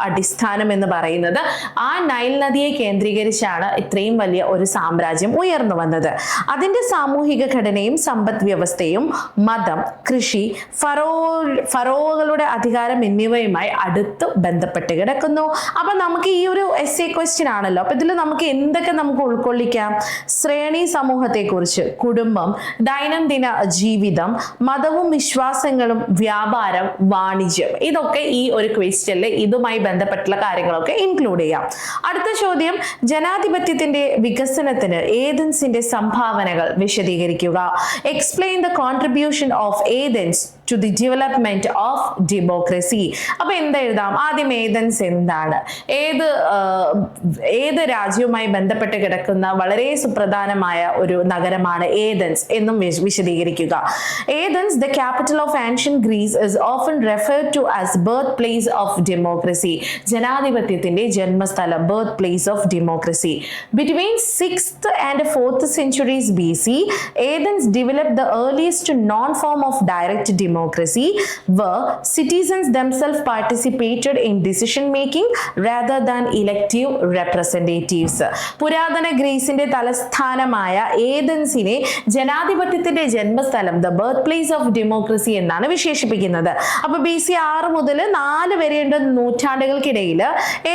അടിസ്ഥാനം എന്ന് പറയുന്നത്. ആ നൈൽ നദിയെ കേന്ദ്രീകരിച്ചാണ് ഇത്രയും വലിയ ഒരു സാമ്രാജ്യം ഉയർന്നു വന്നത്. അതിന്റെ സാമൂഹിക ഘടനയും സമ്പദ് വ്യവസ്ഥയും മതം, കൃഷി, ഫറോകളുടെ അധികാരം എന്നിവയുമായി അടുത്ത് ബന്ധപ്പെട്ട് കിടക്കുന്നു. അപ്പൊ നമുക്ക് ഈ ഒരു എസ്സേ ക്വസ്റ്റ്യൻ ആണല്ലോ. അപ്പൊ ഇതിൽ നമുക്ക് എന്തൊക്കെ നമുക്ക് ഉൾക്കൊള്ളിക്കാം? ശ്രേണി സമൂഹത്തെക്കുറിച്ച്, കുടുംബം, ദൈനംദിന ജീവിതം, മതവും വിശ്വാസങ്ങളും, വ്യാപാരം, വാണിജ്യം, ഇതൊക്കെ ഈ ഒരു ക്വസ്റ്റ്യനിൽ ഇതുമായി ബന്ധപ്പെട്ടുള്ള കാര്യങ്ങളൊക്കെ ഇൻക്ലൂഡ് ചെയ്യാം. അടുത്ത ചോദ്യം, ജനാധിപത്യത്തിന്റെ വികസനത്തിന് ഏതൻസിന്റെ സംഭാവനകൾ വിശദീകരിക്കുക. Explain the contribution of Athens to the development of democracy. അപ്പൊ എന്തെഴുതാം? ആദ്യം ഏതൻസ് എന്താണ്? ഏത് രാജ്യവുമായി ബന്ധപ്പെട്ട് കിടക്കുന്ന വളരെ സുപ്രധാനമായ ഒരു നഗരമാണ് ഏതൻസ് എന്നും വിശദീകരിക്കുക. Athens, the capital of ancient Greece, is often referred to as birth place of democracy. ജനാധിപത്യത്തിന്റെ ജന്മസ്ഥലം, birth place of democracy. Between 6th and 4th centuries BC, Athens developed the earliest non-form of direct democracy, where citizens themselves participated in decision making rather than elective representatives. പുരാതന ഗ്രീസിന്റെ തലസ്ഥാനമായ ഏതൻസിനെ ജനാധിപത്യത്തിന്റെ ജന്മസ്ഥലം, the birth place of democracy എന്നാണ് വിശേഷിപ്പിക്കുന്നത്. അപ്പൊ BC 6 മുതൽ 4 വരെയുള്ള നൂറ്റാണ്ടുകൾക്കിടയിൽ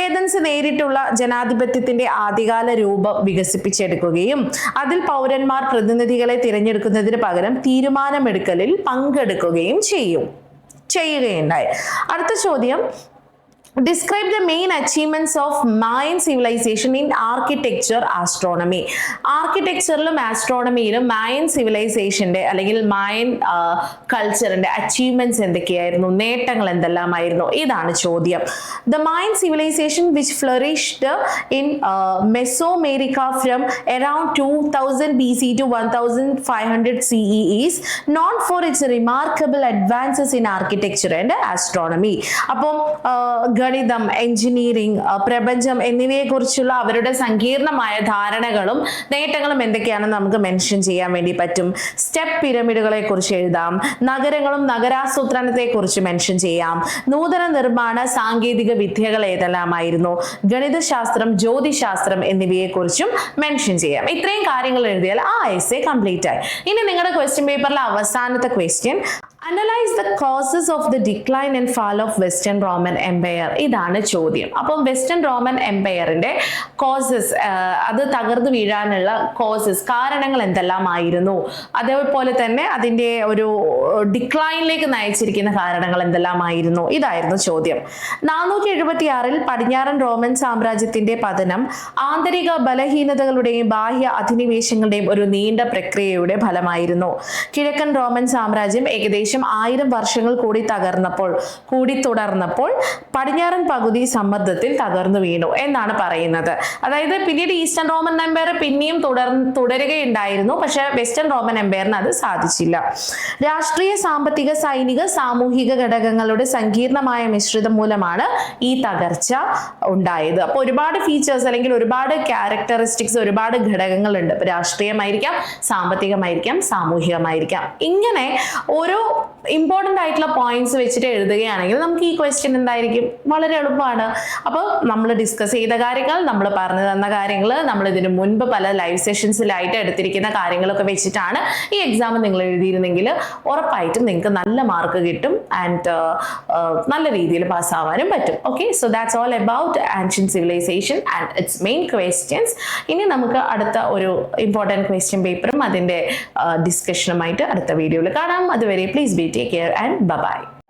ഏതൻസ് നേരിട്ടുള്ള ജനാധിപത്യത്തിന്റെ ആദ്യകാല രൂപം വികസിപ്പിച്ചെടുക്കുകയും അതിൽ പൗരന്മാർ പ്രതിനിധികളെ തിരഞ്ഞെടുക്കുന്നതിന് പകരം തീരുമാനമെടുക്കലിൽ പങ്കെടുക്കുകയും ചെയ്യുകയുണ്ടായി. അടുത്ത ചോദ്യം, describe the main achievements of Mayan civilization in architecture, astronomy. ആർക്കിടെക്ചറിലും ആസ്ട്രോണമിയിലും മായൻ സിവിലൈസേഷന്റെ അല്ലെങ്കിൽ മായൻ കൾച്ചറിന്റെ അച്ചീവ്മെന്റ്സ് എന്തൊക്കെയായിരുന്നു, നേട്ടങ്ങൾ എന്തെല്ലാമായിരുന്നു? ഇതാണ് ചോദ്യം. The Mayan civilization which flourished in Mesoamerica from around 2000 BC to 1500 CE is known for its remarkable advances in architecture and astronomy. അപ്പം ഗണിതം, engineering, പ്രപഞ്ചം എന്നിവയെ കുറിച്ചുള്ള അവരുടെ സങ്കീർണമായ ധാരണകളും നേട്ടങ്ങളും എന്തൊക്കെയാണെന്ന് നമുക്ക് മെൻഷൻ ചെയ്യാൻ വേണ്ടി പറ്റും. സ്റ്റെപ്പ് പിരമിഡുകളെ കുറിച്ച് എഴുതാം. നഗരങ്ങളും നഗരാസൂത്രണത്തെ കുറിച്ച് മെൻഷൻ ചെയ്യാം. നൂതന നിർമ്മാണ സാങ്കേതിക വിദ്യകൾ ഏതെല്ലാമായിരുന്നു, ഗണിതശാസ്ത്രം, ജ്യോതിശാസ്ത്രം എന്നിവയെ കുറിച്ചും മെൻഷൻ ചെയ്യാം. ഇത്രയും കാര്യങ്ങൾ എഴുതിയാൽ ആ എസ്സേ കംപ്ലീറ്റ് ആയി. ഇനി നിങ്ങളുടെ ക്വസ്റ്റ്യൻ പേപ്പറിലെ അവസാനത്തെ question, analyse the causes of the decline and fall of western Roman empire. ഇതാണ് ചോദ്യം. അപ്പം വെസ്റ്റേൺ റോമൻ എംപയറിന്റെ കോസസ്, അത് തകർന്നു വീഴാനുള്ള കോസസ്, കാരണങ്ങൾ എന്തെല്ലാമായിരുന്നു, അതേപോലെ തന്നെ അതിന്റെ ഒരു ഡിക്ലൈനിലേക്ക് നയിച്ചിരിക്കുന്ന കാരണങ്ങൾ എന്തെല്ലാമായിരുന്നു, ഇതായിരുന്നു ചോദ്യം. 476 പടിഞ്ഞാറൻ റോമൻ സാമ്രാജ്യത്തിന്റെ പതനം ആന്തരിക ബലഹീനതകളുടെയും ബാഹ്യ അധിനിവേശങ്ങളുടെയും ഒരു നീണ്ട പ്രക്രിയയുടെ ഫലമായിരുന്നു. കിഴക്കൻ റോമൻ സാമ്രാജ്യം ഏകദേശം 1000 വർഷങ്ങൾ കൂടി തുടർന്നപ്പോൾ പടിഞ്ഞാറൻ പകുതി സമ്മർദ്ദത്തിൽ തകർന്നു വീണു എന്നാണ് പറയുന്നത്. അതായത് പിന്നീട് ഈസ്റ്റേൺ റോമൻ എംപയർ പിന്നെയും തുടരുകയുണ്ടായിരുന്നു, പക്ഷെ വെസ്റ്റേൺ റോമൻ എംപയറിന് അത് സാധിച്ചില്ല. രാഷ്ട്രീയ, സാമ്പത്തിക, സൈനിക, സാമൂഹിക ഘടകങ്ങളുടെ സങ്കീർണമായ മിശ്രിതം മൂലമാണ് ഈ തകർച്ച ഉണ്ടായത്. അപ്പൊ ഒരുപാട് ഫീച്ചേഴ്സ് അല്ലെങ്കിൽ ഒരുപാട് ക്യാരക്ടറിസ്റ്റിക്സ്, ഒരുപാട് ഘടകങ്ങളുണ്ട്. രാഷ്ട്രീയമായിരിക്കാം, സാമ്പത്തികമായിരിക്കാം, സാമൂഹികമായിരിക്കാം. ഇങ്ങനെ ഓരോ ഇമ്പോർട്ടൻ്റ് ആയിട്ടുള്ള പോയിന്റ്സ് വെച്ചിട്ട് എഴുതുകയാണെങ്കിൽ നമുക്ക് ഈ ക്വസ്റ്റ്യൻ എന്തായിരിക്കും, വളരെ എളുപ്പമാണ്. അപ്പോൾ നമ്മൾ ഡിസ്കസ് ചെയ്ത കാര്യങ്ങൾ, നമ്മൾ പറഞ്ഞു തന്ന കാര്യങ്ങൾ, നമ്മൾ ഇതിനു മുൻപ് പല ലൈവ് സെഷൻസിലായിട്ട് എടുത്തിരിക്കുന്ന കാര്യങ്ങളൊക്കെ വെച്ചിട്ടാണ് ഈ എക്സാം നിങ്ങൾ എഴുതിയിരുന്നെങ്കിൽ ഉറപ്പായിട്ടും നിങ്ങൾക്ക് നല്ല മാർക്ക് കിട്ടും ആൻഡ് നല്ല രീതിയിൽ പാസ്സാവാനും പറ്റും. Okay, so that's all about ancient civilisation and its main questions. ഇനി നമുക്ക് അടുത്ത ഒരു ഇമ്പോർട്ടൻറ്റ് ക്വസ്റ്റ്യൻ പേപ്പറും അതിൻ്റെ ഡിസ്കഷനുമായിട്ട് അടുത്ത വീഡിയോയിൽ കാണാം. അതുവരെ please be take care and by.